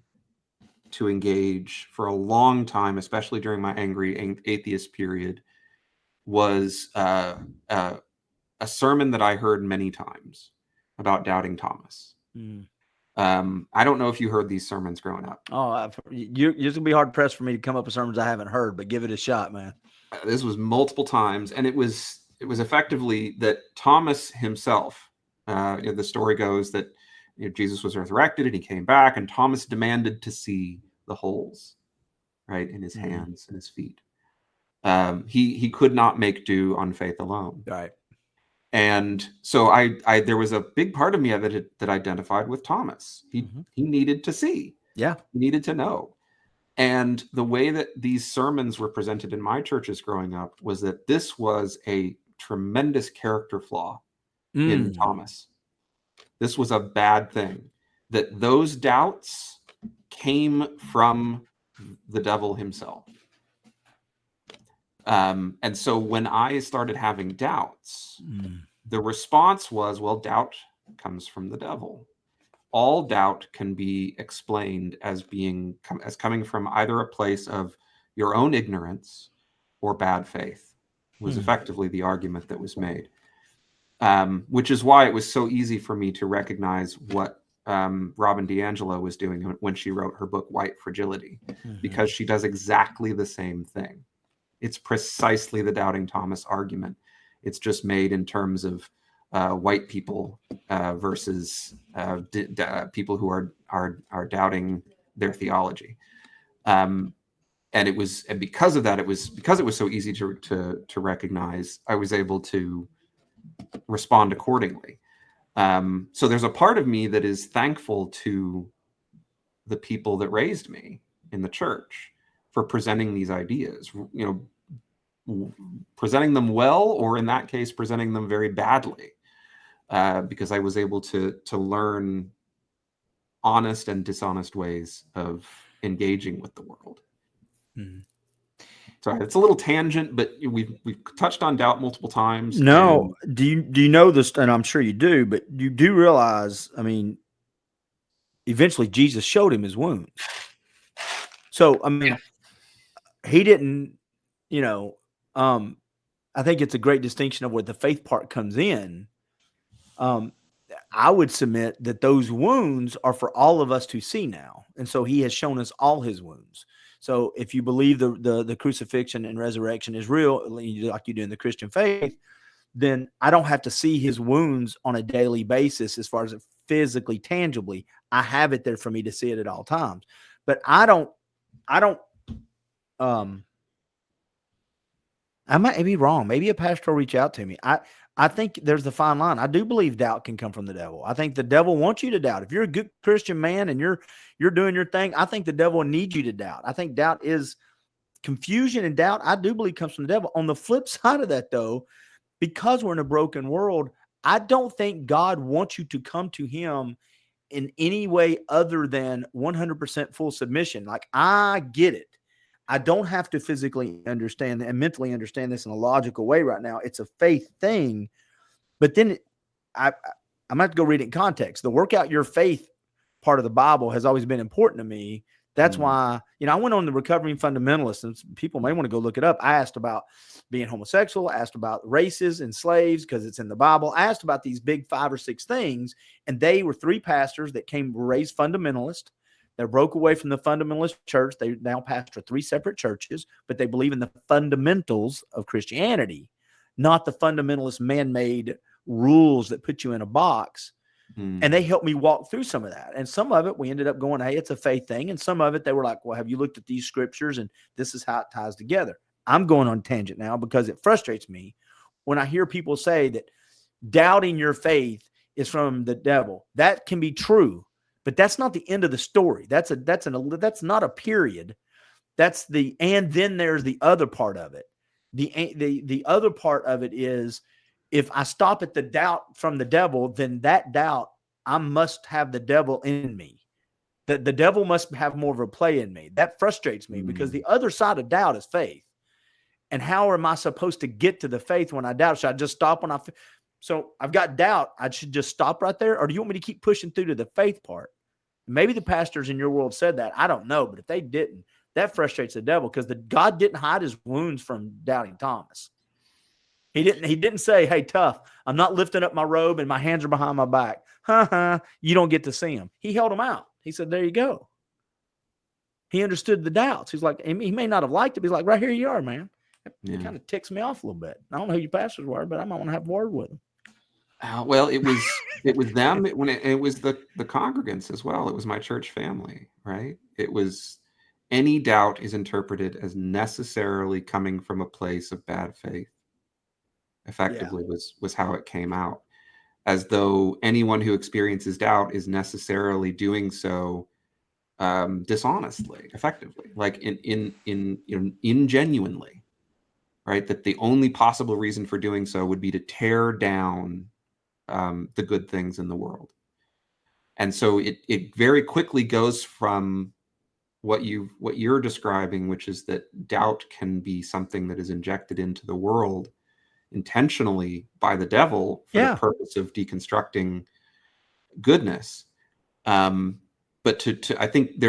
to engage for a long time, especially during my angry atheist period, was a sermon that I heard many times about doubting Thomas. I don't know if you heard these sermons growing up. Oh, you're going to be hard pressed for me to come up with sermons I haven't heard, but give it a shot, man. This was multiple times, and it was effectively that Thomas himself, the story goes that Jesus was resurrected and he came back, and Thomas demanded to see the holes, right, in his hands and his feet. He could not make do on faith alone. Right. And so I there was a big part of me that identified with Thomas. He needed to see. Yeah. He needed to know. And the way that these sermons were presented in my churches growing up was that this was a tremendous character flaw in Thomas. This was a bad thing, that those doubts came from the devil himself. And so when I started having doubts, the response was, well, doubt comes from the devil. All doubt can be explained as coming from either a place of your own ignorance or bad faith, was effectively the argument that was made. Which is why it was so easy for me to recognize what Robin DiAngelo was doing when she wrote her book, White Fragility, because she does exactly the same thing. It's precisely the doubting Thomas argument. It's just made in terms of white people versus people who are doubting their theology. And because of that, because it was so easy to recognize, I was able to respond accordingly. So there's a part of me that is thankful to the people that raised me in the church for presenting these ideas, presenting them well, or in that case, presenting them very badly, because I was able to learn honest and dishonest ways of engaging with the world. Sorry, it's a little tangent, but we've touched on doubt multiple times. No, do you know this? And I'm sure you do, but you do realize, I mean, eventually Jesus showed him his wounds. So, I mean, he didn't, I think it's a great distinction of where the faith part comes in. I would submit that those wounds are for all of us to see now. And so he has shown us all his wounds. So if you believe the crucifixion and resurrection is real, like you do in the Christian faith, then I don't have to see his wounds on a daily basis as far as physically, tangibly. I have it there for me to see it at all times. But I might be wrong. Maybe a pastor will reach out to me. I think there's the fine line. I do believe doubt can come from the devil. I think the devil wants you to doubt. If you're a good Christian man and you're doing your thing, I think the devil needs you to doubt. I think doubt is confusion, and doubt, I do believe, comes from the devil. On the flip side of that, though, because we're in a broken world, I don't think God wants you to come to him in any way other than 100% full submission. Like, I get it. I don't have to physically understand and mentally understand this in a logical way right now. It's a faith thing. But then I'm going to have to go read it in context. The work out your faith part of the Bible has always been important to me. That's why, I went on the Recovering Fundamentalist, and people may want to go look it up. I asked about being homosexual. I asked about races and slaves because it's in the Bible. I asked about these big 5 or 6 things, and they were 3 pastors that were raised fundamentalist. They broke away from the fundamentalist church. They now pastor 3 separate churches, but they believe in the fundamentals of Christianity, not the fundamentalist man-made rules that put you in a box. And they helped me walk through some of that. And some of it, we ended up going, hey, it's a faith thing. And some of it, they were like, well, have you looked at these scriptures? And this is how it ties together. I'm going on tangent now because it frustrates me when I hear people say that doubting your faith is from the devil. That can be true. But that's not the end of the story. That's not a period. That's and then there's the other part of it. The other part of it is, if I stop at the doubt from the devil, then that doubt, I must have the devil in me. The devil must have more of a play in me. That frustrates me because the other side of doubt is faith. And how am I supposed to get to the faith when I doubt? Should I just stop when so I've got doubt, I should just stop right there? Or do you want me to keep pushing through to the faith part? Maybe the pastors in your world said that. I don't know. But if they didn't, that frustrates the devil, because God didn't hide his wounds from doubting Thomas. He didn't say, hey, tough, I'm not lifting up my robe and my hands are behind my back. You don't get to see him. He held him out. He said, there you go. He understood the doubts. He's like, he may not have liked it, but he's like, right here you are, man. It kind of ticks me off a little bit. I don't know who your pastors were, but I might want to have a word with him. Well, it was them it was the congregants as well. It was my church family, right? It was any doubt is interpreted as necessarily coming from a place of bad faith. Effectively, was how it came out, as though anyone who experiences doubt is necessarily doing so dishonestly, effectively, like ingenuinely, right? That the only possible reason for doing so would be to tear down the good things in the world. And so it very quickly goes from what you're describing, which is that doubt can be something that is injected into the world intentionally by the devil for the purpose of deconstructing goodness. But to I think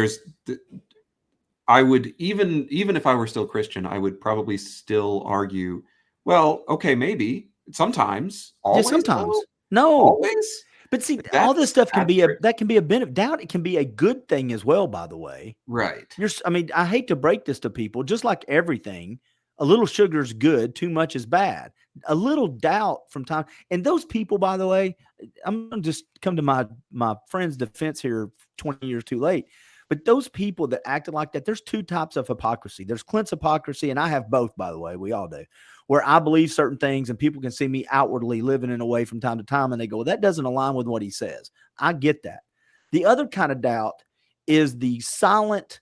I would, even if I were still Christian, I would probably still argue, well, okay, maybe sometimes, always, Yeah, sometimes. No. always. But see, all this stuff can be a benefit. Doubt, it can be a good thing as well, by the way. Right. I mean, I hate to break this to people, just like everything, a little sugar is good, too much is bad. A little doubt from time. And those people, by the way, I'm going to just come to my friend's defense here 20 years too late. But those people that acted like that, there's two types of hypocrisy. There's Clint's hypocrisy, and I have both, by the way. We all do. Where I believe certain things and people can see me outwardly living in a way from time to time, and they go, well, that doesn't align with what he says. I get that. The other kind of doubt is the silent,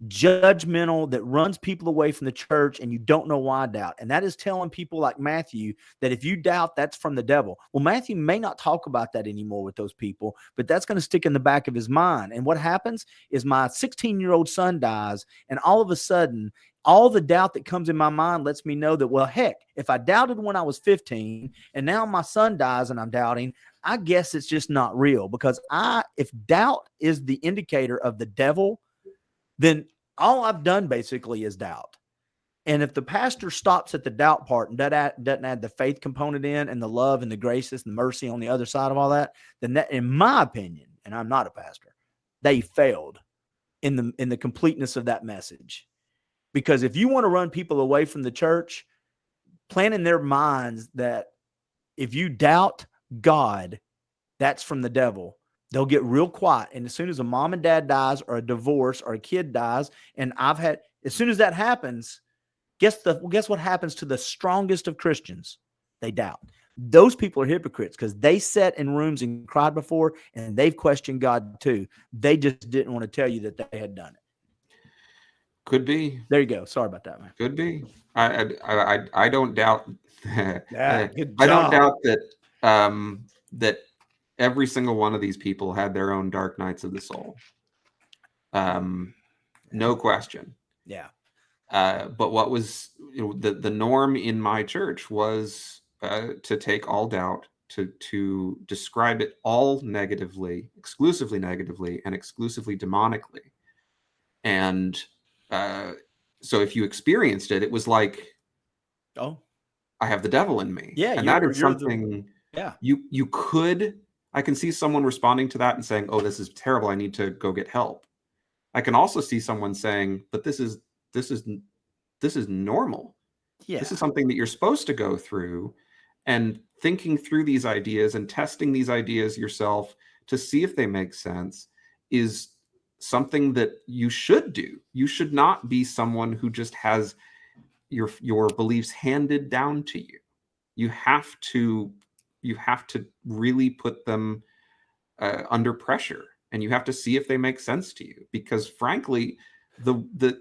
judgmental that runs people away from the church, and you don't know why doubt. And that is telling people like Matthew that if you doubt, that's from the devil. Well, Matthew may not talk about that anymore with those people, but that's going to stick in the back of his mind. And what happens is my 16-year-old son dies, and all of a sudden, all the doubt that comes in my mind lets me know that, well, heck, if I doubted when I was 15 and now my son dies and I'm doubting, I guess it's just not real. Because if doubt is the indicator of the devil, then all I've done basically is doubt. And if the pastor stops at the doubt part and doesn't add the faith component in, and the love and the graces and the mercy on the other side of all that, then that, in my opinion, and I'm not a pastor, they failed in the completeness of that message. Because if you want to run people away from the church, plant in their minds that if you doubt God, that's from the devil. They'll get real quiet. And as soon as a mom and dad dies, or a divorce, or a kid dies, and as soon as that happens, guess what happens to the strongest of Christians? They doubt. Those people are hypocrites because they sat in rooms and cried before, and they've questioned God too. They just didn't want to tell you that they had done it. Could be. There you go. Sorry about that, man. Could be. I don't doubt. Yeah, good job. I don't doubt that that every single one of these people had their own dark nights of the soul. No question. Yeah. But what was the norm in my church was to take all doubt, to describe it all negatively, exclusively negatively, and exclusively demonically. And so if you experienced it, it was like, oh, I have the devil in me. Yeah. And that is something you could, I can see someone responding to that and saying, oh, this is terrible, I need to go get help. I can also see someone saying, but this is normal. Yeah. This is something that you're supposed to go through, and thinking through these ideas and testing these ideas yourself to see if they make sense is something that you should do. You should not be someone who just has your beliefs handed down to you. You have to really put them under pressure, and you have to see if they make sense to you. Because frankly, the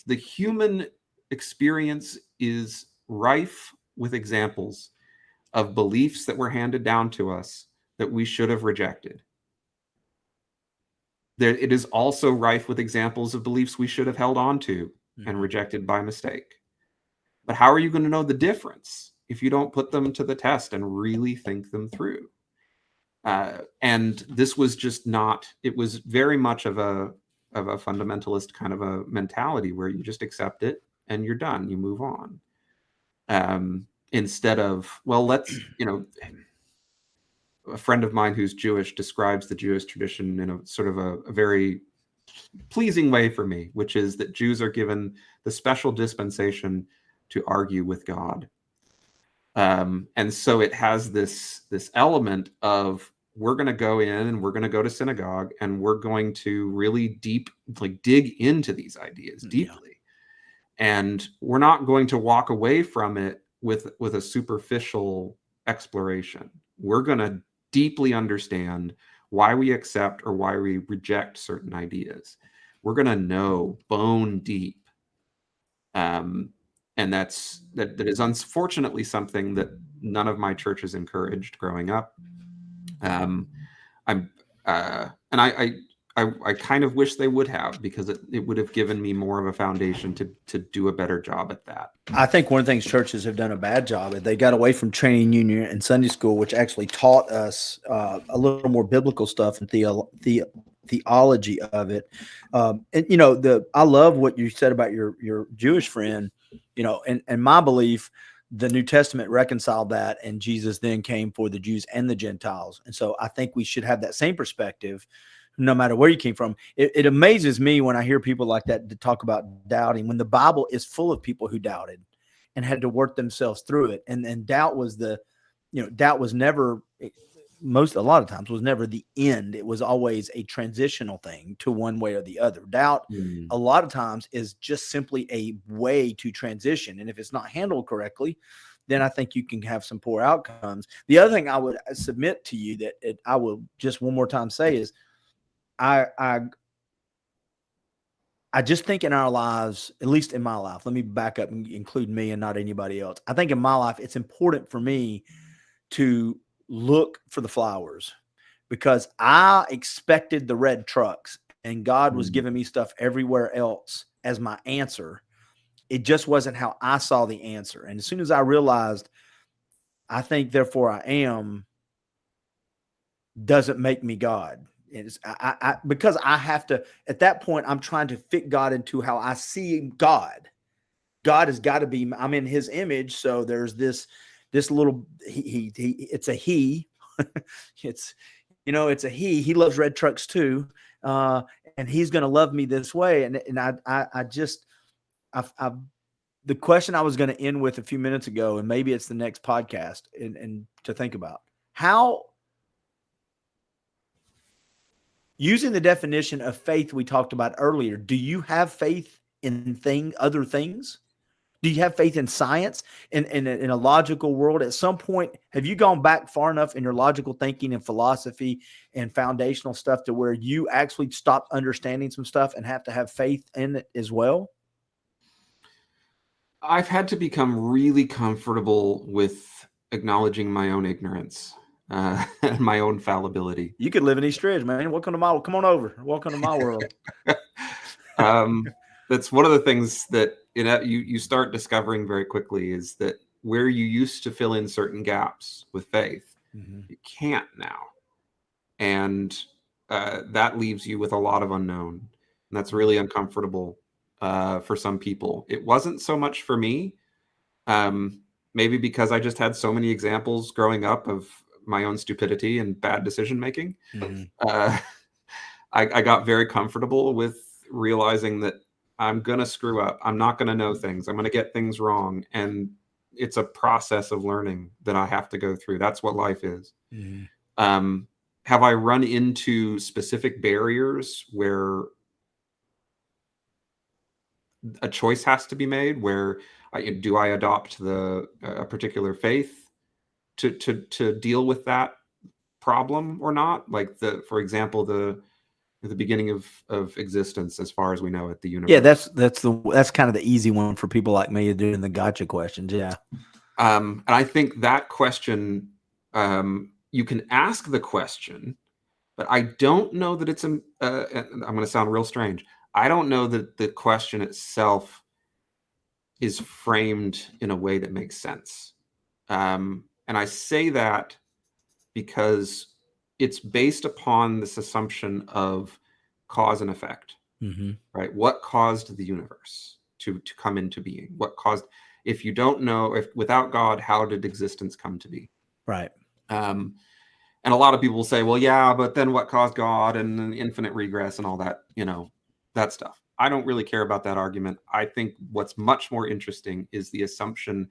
human experience is rife with examples of beliefs that were handed down to us that we should have rejected. It is also rife with examples of beliefs we should have held on to and rejected by mistake. But how are you going to know the difference if you don't put them to the test and really think them through? And this was just not, it was very much of a fundamentalist kind of a mentality where you just accept it and you're done, you move on. Instead of, well, let's, a friend of mine who's Jewish describes the Jewish tradition in a sort of a very pleasing way for me, which is that Jews are given the special dispensation to argue with God. And so it has this element of, we're going to go in and we're going to go to synagogue and we're going to really dig into these ideas deeply. And we're not going to walk away from it with a superficial exploration. We're going to deeply understand why we accept or why we reject certain ideas. We're going to know bone deep. And that is unfortunately something that none of my churches encouraged growing up. I kind of wish they would have, because it would have given me more of a foundation to do a better job at that. I think one of the things churches have done a bad job is they got away from training union and Sunday school, which actually taught us a little more biblical stuff and theology of it. And I love what you said about your Jewish friend. And my belief, the New Testament reconciled that, and Jesus then came for the Jews and the Gentiles. And so I think we should have that same perspective, no matter where you came from. It amazes me when I hear people like that talk about doubting, when the Bible is full of people who doubted and had to work themselves through it. And doubt was doubt was never, a lot of times was never the end. It was always a transitional thing to one way or the other. Doubt a lot of times is just simply a way to transition. And if it's not handled correctly, then I think you can have some poor outcomes. The other thing I would submit to you that I will just one more time say is, I just think in our lives, at least in my life, let me back up and include me and not anybody else. I think in my life, it's important for me to look for the flowers, because I expected the red trucks and God was giving me stuff everywhere else as my answer. It just wasn't how I saw the answer. And as soon as I realized, I think, therefore I am, doesn't make me God. It's because I have to, at that point, I'm trying to fit God into how I see God. God has got to be, I'm in his image. So there's this little, it's a he, it's a he loves red trucks too. And he's going to love me this way. And the question I was going to end with a few minutes ago, and maybe it's the next podcast, and to think about how, using the definition of faith we talked about earlier, do you have faith in other things? Do you have faith in science, in a logical world? At some point, have you gone back far enough in your logical thinking and philosophy and foundational stuff to where you actually stop understanding some stuff and have to have faith in it as well? I've had to become really comfortable with acknowledging my own ignorance. And my own fallibility. You could live in East Ridge, man. Come on over. Welcome to my world. That's one of the things that you start discovering very quickly, is that where you used to fill in certain gaps with faith, you can't now. And that leaves you with a lot of unknown. And that's really uncomfortable for some people. It wasn't so much for me, maybe because I just had so many examples growing up of my own stupidity and bad decision making. I got very comfortable with realizing that I'm going to screw up. I'm not going to know things. I'm going to get things wrong. And it's a process of learning that I have to go through. That's what life is. Have I run into specific barriers where a choice has to be made, where do I adopt a particular faith to deal with that problem or not? Like for example, the beginning of existence, as far as we know it, the universe. Yeah, that's kind of the easy one for people like me doing the gotcha questions. Yeah. And I think that question, you can ask the question, but I don't know that it's I'm going to sound real strange. I don't know that the question itself is framed in a way that makes sense. And I say that because it's based upon this assumption of cause and effect, right? What caused the universe to come into being? What caused, if you don't know, if without God, how did existence come to be? Right. And a lot of people will say, well, yeah, but then what caused God and infinite regress and all that, that stuff. I don't really care about that argument. I think what's much more interesting is the assumption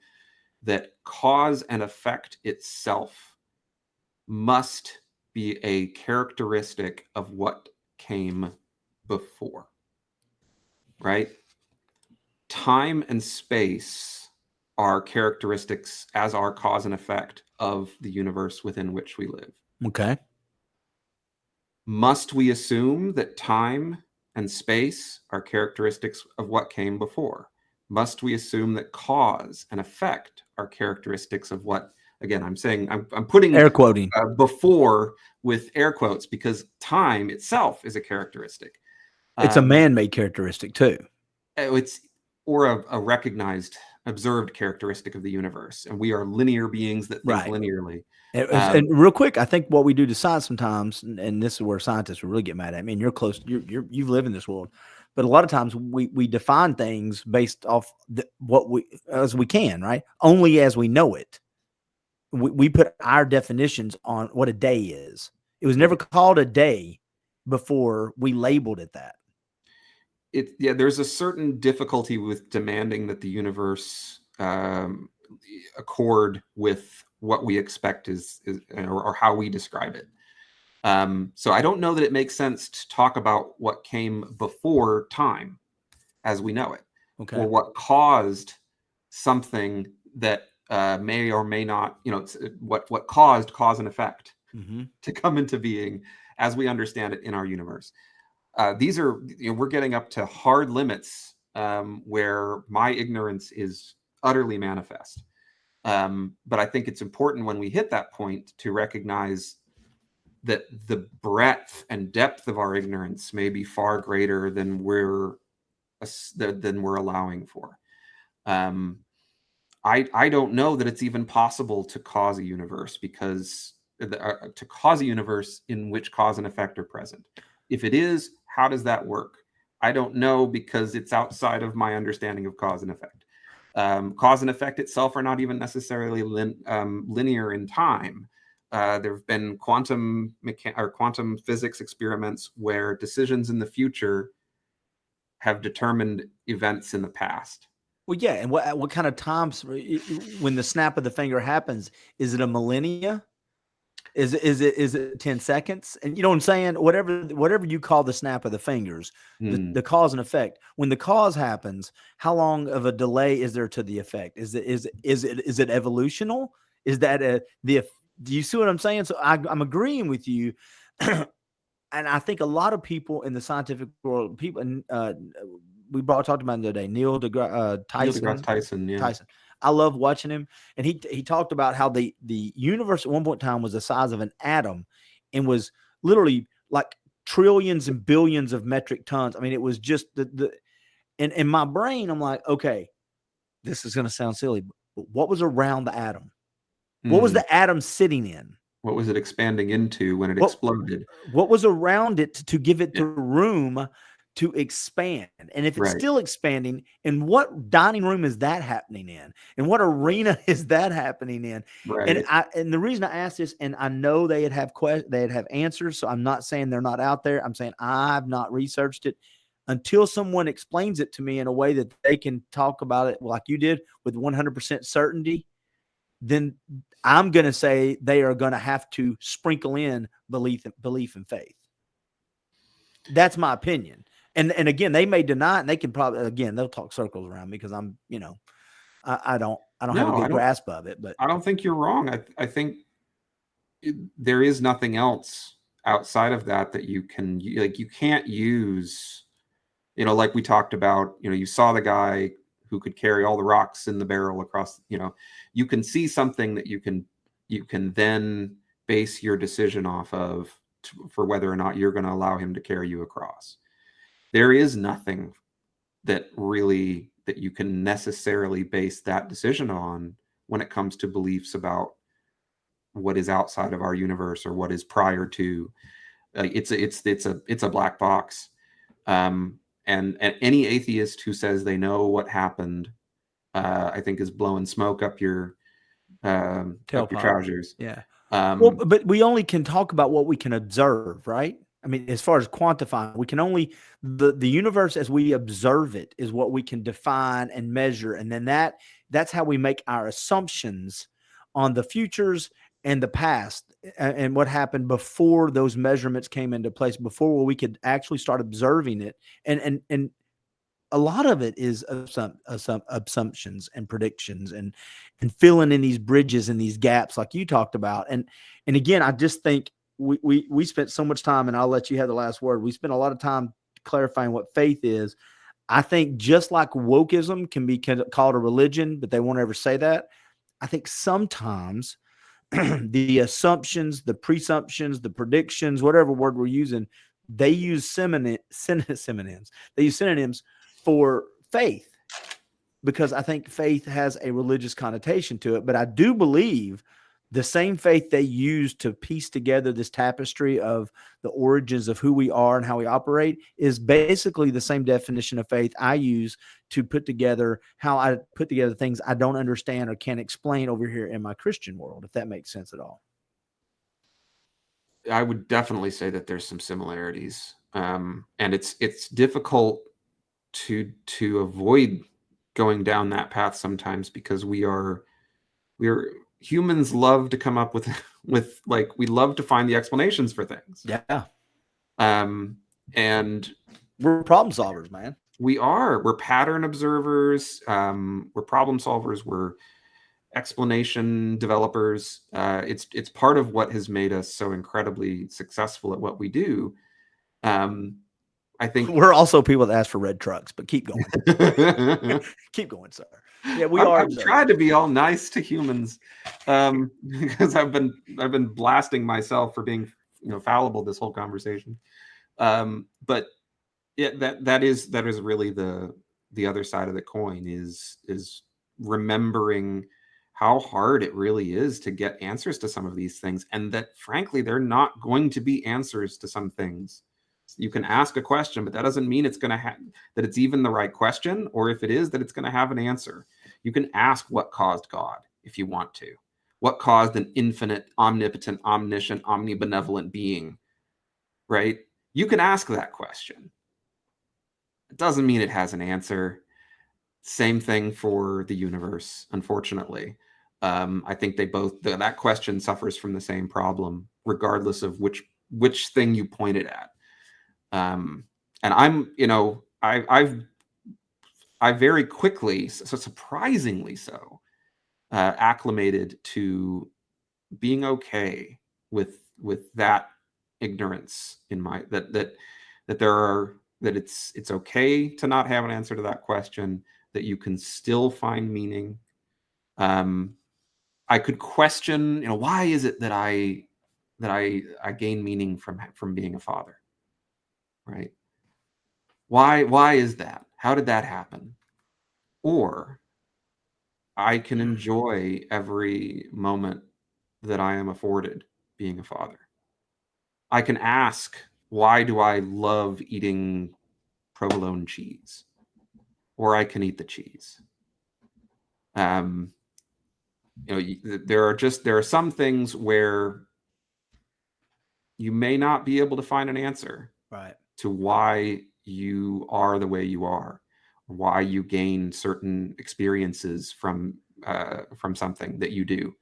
that cause and effect itself must be a characteristic of what came before, right? Time and space are characteristics, as are cause and effect, of the universe within which we live. Okay. Must we assume that time and space are characteristics of what came before? Must we assume that cause and effect are characteristics of what, again, I'm saying, I'm putting Air quoting. before with air quotes, because time itself is a characteristic. It's a man-made characteristic too. It's or a recognized, observed characteristic of the universe, and we are linear beings that think linearly. And real quick, I think what we do to science sometimes, and this is where scientists will really get mad at me. And you're close, you live in this world, but a lot of times we define things based off what we as we can, right? Only as we know it. We put our definitions on what a day is. It was never called a day before we labeled it that. There's a certain difficulty with demanding that the universe accord with what we expect is or how we describe it. So I don't know that it makes sense to talk about what came before time as we know it, or what caused something that may or may not, what caused cause and effect to come into being as we understand it in our universe. These are, we're getting up to hard limits where my ignorance is utterly manifest. But I think it's important when we hit that point to recognize that the breadth and depth of our ignorance may be far greater than we're allowing for. I don't know that it's even possible to cause a universe to cause a universe in which cause and effect are present. If it is, how does that work? I don't know, because it's outside of my understanding of cause and effect. Cause and effect itself are not even necessarily linear in time. There have been quantum physics experiments where decisions in the future have determined events in the past. Well, yeah, and what kind of times when the snap of the finger happens? Is it a millennia? Is it 10 seconds? And you know what I'm saying? Whatever you call the snap of the fingers, the cause and effect. When the cause happens, how long of a delay is there to the effect? Is it evolutional? Is that do you see what I'm saying? So I'm agreeing with you. And I think a lot of people in the scientific world, we talked about the other day, Neil deGrasse Tyson. Yeah. Tyson. I love watching him, and he talked about how the universe at one point in time was the size of an atom, and was literally like trillions and billions of metric tons. I mean, it was just and in my brain, I'm like, okay, this is going to sound silly, but what was around the atom? What was the atom sitting in? What was it expanding into when it exploded? What was around it to give it the room to expand? And if it's still expanding, in what dining room is that happening in? And what arena is that happening in? Right. And the reason I asked this, and I know they'd have answers, so I'm not saying they're not out there. I'm saying I've not researched it. Until someone explains it to me in a way that they can talk about it like you did with 100% certainty, then I'm going to say they are going to have to sprinkle in belief and faith. That's my opinion. And again, they may deny it, and they can probably, again, they'll talk circles around me because I'm, I don't have a good grasp of it. But I don't think you're wrong. I think there is nothing else outside of that you can, like, you can't use, like we talked about, you saw the guy who could carry all the rocks in the barrel across, you can see something that you can then base your decision off of for whether or not you're going to allow him to carry you across. There is nothing that you can necessarily base that decision on when it comes to beliefs about what is outside of our universe or what is prior to. It's a black box. And any atheist who says they know what happened, I think, is blowing smoke up your trousers. Yeah. But we only can talk about what we can observe, right? I mean, as far as quantifying, we can only, the universe as we observe it is what we can define and measure. And then that's how we make our assumptions on the futures and the past and what happened before those measurements came into place, before we could actually start observing it. And a lot of it is assumptions and predictions and filling in these bridges and these gaps like you talked about. And again, I just think we spent so much time, and I'll let you have the last word. We spent a lot of time clarifying what faith is. I think just like wokeism can be called a religion, but they won't ever say that. I think sometimes the assumptions, the presumptions, the predictions, whatever word we're using, they use synonyms. They use synonyms for faith, because I think faith has a religious connotation to it. But I do believe the same faith they use to piece together this tapestry of the origins of who we are and how we operate is basically the same definition of faith I use to put together how I put together things I don't understand or can't explain over here in my Christian world, if that makes sense at all. I would definitely say that there's some similarities, and it's difficult to avoid going down that path sometimes, because we're humans love to come up with like, we love to find the explanations for things. Yeah. And we're problem solvers, man. We're pattern observers. We're problem solvers. We're explanation developers. It's part of what has made us so incredibly successful at what we do. I think we're also people that ask for red trucks, but keep going. Keep going, sir. Yeah, I've tried to be all nice to humans, because I've been blasting myself for being, fallible this whole conversation. But yeah, that is really the other side of the coin, is remembering how hard it really is to get answers to some of these things, and that frankly they're not going to be answers to some things. You can ask a question, but that doesn't mean it's going to have that it's even the right question, or if it is, that it's going to have an answer. You can ask what caused God if you want to. What caused an infinite, omnipotent, omniscient, omnibenevolent being, right? You can ask that question. It doesn't mean it has an answer. Same thing for the universe, unfortunately. I think they both, that question suffers from the same problem, regardless of which thing you point it at. And I'm, I very quickly, so surprisingly so, acclimated to being okay with that ignorance in my that it's okay to not have an answer to that question, that you can still find meaning. I could question, why is it that I gain meaning from being a father, right? Why is that? How did that happen? Or I can enjoy every moment that I am afforded being a father. I can ask, why do I love eating provolone cheese? Or I can eat the cheese. There are some things where you may not be able to find an answer, right, to why you are the way you are, why you gain certain experiences from something that you do.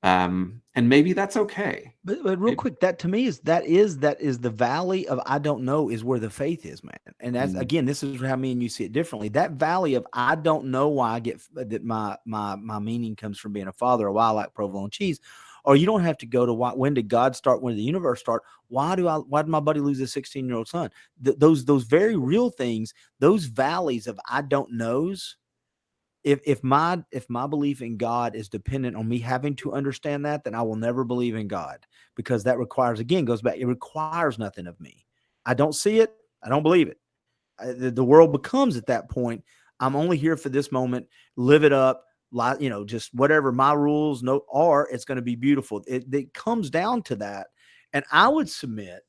And maybe that's okay. But real quick, that to me is the valley of I don't know is where the faith is, man. And that's again, this is how me and you see it differently. That valley of I don't know why I get that my meaning comes from being a father, or why I like provolone cheese. Or you don't have to go to when did God start? When did the universe start? Why did my buddy lose his 16-year-old son? Those very real things, those valleys of I don't knows. If my belief in God is dependent on me having to understand that, then I will never believe in God, because that requires, again, goes back, it requires nothing of me. I don't see it. I don't believe it. The world becomes, at that point, I'm only here for this moment, live it up, just whatever my rules are, it's going to be beautiful. It comes down to that. And I would submit,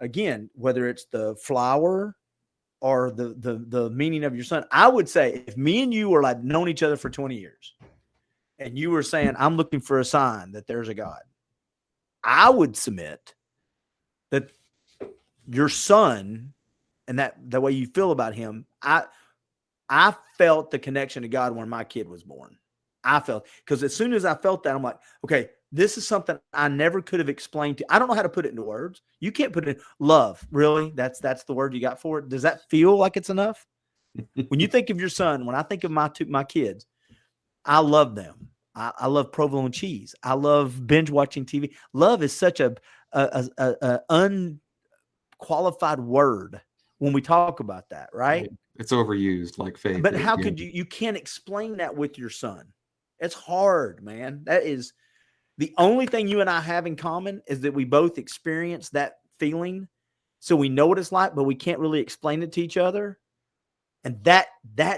again, whether it's the flower or the meaning of your son, I would say, if me and you were like known each other for 20 years and you were saying, I'm looking for a sign that there's a God, I would submit that your son and that the way you feel about him, I felt the connection to God when my kid was born. I felt, because as soon as I felt that, I'm like, okay, this is something I never could have explained to. I don't know how to put it into words. You can't put it in love. Really? That's the word you got for it. Does that feel like it's enough? When you think of your son, when I think of my kids, I love them. I love provolone cheese. I love binge watching TV. Love is such a unqualified word when we talk about that, right? It's overused like faith. But how could you can't explain that with your son? It's hard, man. That is the only thing you and I have in common, is that we both experience that feeling. So we know what it's like, but we can't really explain it to each other. And that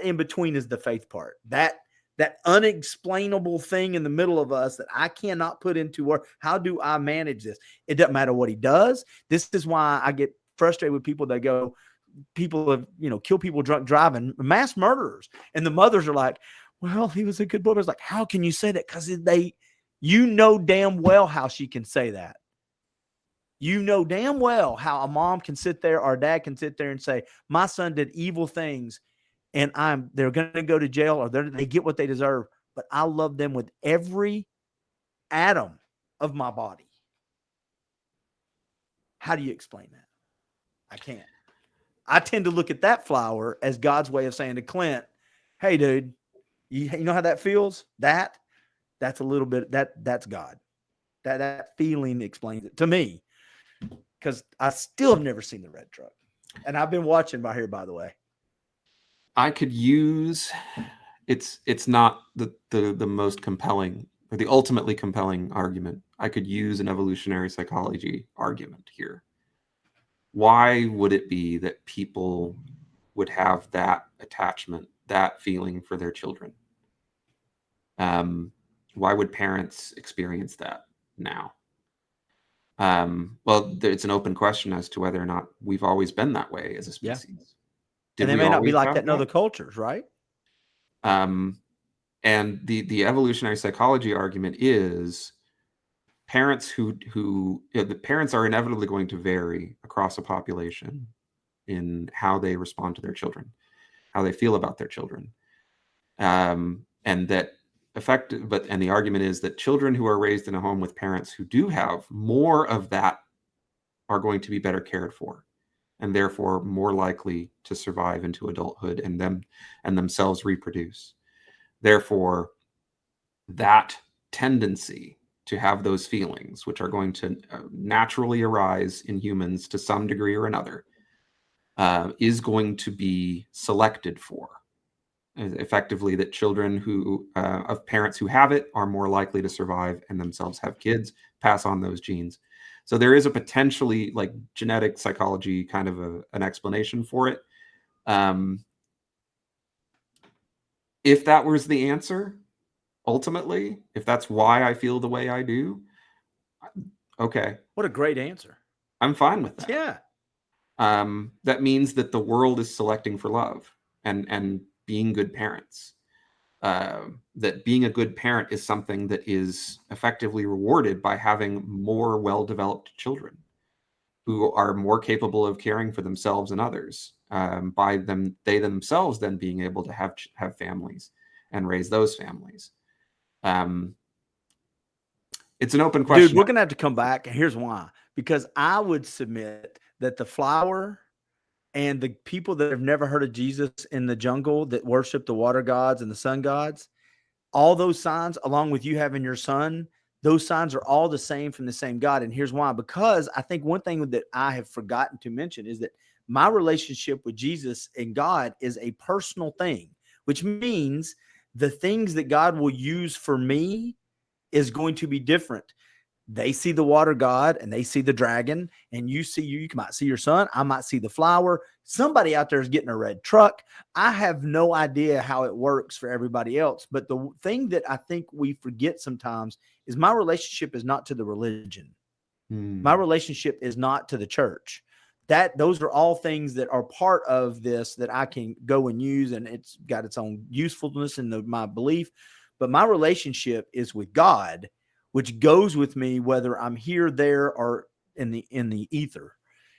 in between is the faith part. That unexplainable thing in the middle of us that I cannot put into words. How do I manage this? It doesn't matter what he does. This is why I get frustrated with people that go, people have, kill people drunk driving, mass murderers. And the mothers are like, well, he was a good boy. It's like, how can you say that? Because you know damn well how she can say that. You know damn well how a mom can sit there or a dad can sit there and say, my son did evil things and they're going to go to jail, or they get what they deserve. But I love them with every atom of my body. How do you explain that? I can't. I tend to look at that flower as God's way of saying to Clint, hey, dude, you know how that feels? That's a little bit, that's God. That feeling explains it to me, because I still have never seen the red truck. And I've been watching by here, by the way. I could use, it's not the most compelling or the ultimately compelling argument. I could use an evolutionary psychology argument here. Why would it be that people would have that attachment, that feeling for their children? Why would parents experience that now? Well, it's an open question as to whether or not we've always been that way as a species. Yeah. And they may not be like that in other cultures, right? And the evolutionary psychology argument is parents who the parents are inevitably going to vary across a population in how they respond to their children, how they feel about their children, and that and the argument is that children who are raised in a home with parents who do have more of that are going to be better cared for, and therefore more likely to survive into adulthood and themselves reproduce. Therefore, that tendency to have those feelings, which are going to naturally arise in humans to some degree or another, is going to be selected for. Effectively, that children of parents who have it are more likely to survive and themselves have kids, pass on those genes. So there is a potentially like genetic psychology kind of an explanation for it. If that was the answer, ultimately, if that's why I feel the way I do, okay. What a great answer. I'm fine with that. Yeah. That means that the world is selecting for love and being good parents. That being a good parent is something that is effectively rewarded by having more well-developed children who are more capable of caring for themselves and others, by they themselves then being able to have families and raise those families. It's an open question. Dude, we're going to have to come back. And here's why. Because I would submit that the flower and the people that have never heard of Jesus in the jungle that worship the water gods and the sun gods, all those signs, along with you having your son, those signs are all the same from the same God. And here's why. Because I think one thing that I have forgotten to mention is that my relationship with Jesus and God is a personal thing, which means the things that God will use for me is going to be different. They see the water god and they see the dragon, and you might see your son. I might see the flower. Somebody out there is getting a red truck. I have no idea how it works for everybody else. But the thing that I think we forget sometimes is my relationship is not to the religion. My relationship is not to the church. Those are all things that are part of this that I can go and use, and it's got its own usefulness in my belief. But my relationship is with God, which goes with me whether I'm here, there, or in the ether.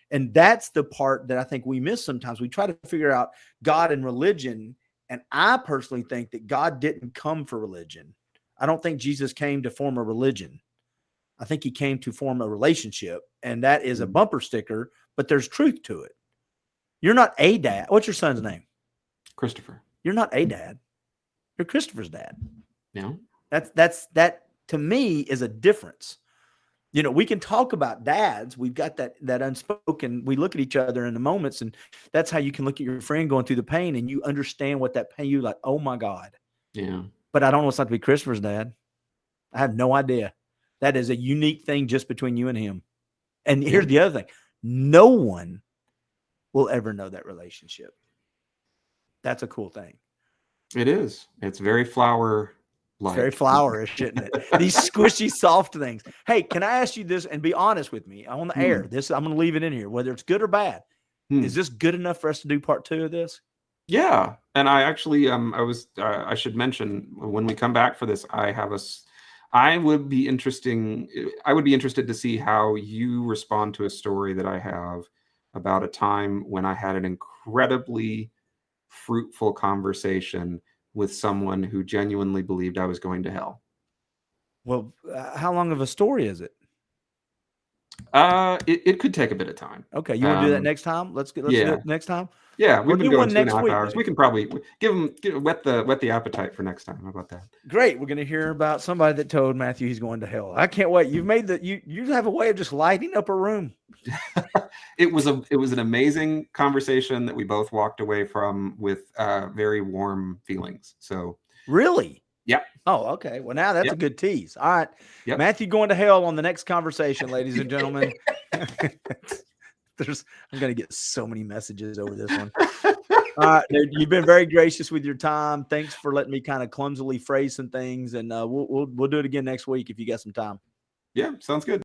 And that's the part that I think we miss sometimes. We try to figure out God and religion And I personally think that God didn't come for religion. I don't think Jesus came to form a religion. I think he came to form a relationship, and that is a bumper sticker, but there's truth to it. You're not a dad. What's your son's name? Christopher. You're not a dad. You're Christopher's dad. Yeah. That to me is a difference. You know, we can talk about dads. We've got that unspoken. We look at each other in the moments, and that's how you can look at your friend going through the pain, and you understand what that pain. You like, oh my God. Yeah. But I don't know what's like to be Christopher's dad. I have no idea. That is a unique thing just between you and him. And here's the other thing: no one will ever know that relationship. That's a cool thing. It is. It's very flower. It's very flowerish, isn't it? These squishy, soft things. Hey, can I ask you this and be honest with me on the air? This I'm going to leave it in here, whether it's good or bad. Is this good enough for us to do part 2 of this? Yeah, and I actually, I should mention when we come back for this, I would be interested to see how you respond to a story that I have about a time when I had an incredibly fruitful conversation with someone who genuinely believed I was going to hell. Well, how long of a story is it? It could take a bit of time. Okay, you want to do that next time? Let's do it next time. Yeah, we've been going 2.5 week. hours. We can probably whet the appetite for next time. How about that? Great. We're going to hear about somebody that told Matthew he's going to hell. I can't wait. You've made you have a way of just lighting up a room. It was an amazing conversation that we both walked away from with very warm feelings. So really, yeah. Oh, okay. Well, now that's a good tease. All right, Matthew going to hell on the next conversation, ladies and gentlemen. I'm going to get so many messages over this one. All right, dude, you've been very gracious with your time. Thanks for letting me kind of clumsily phrase some things, and we'll do it again next week if you got some time. Yeah, sounds good.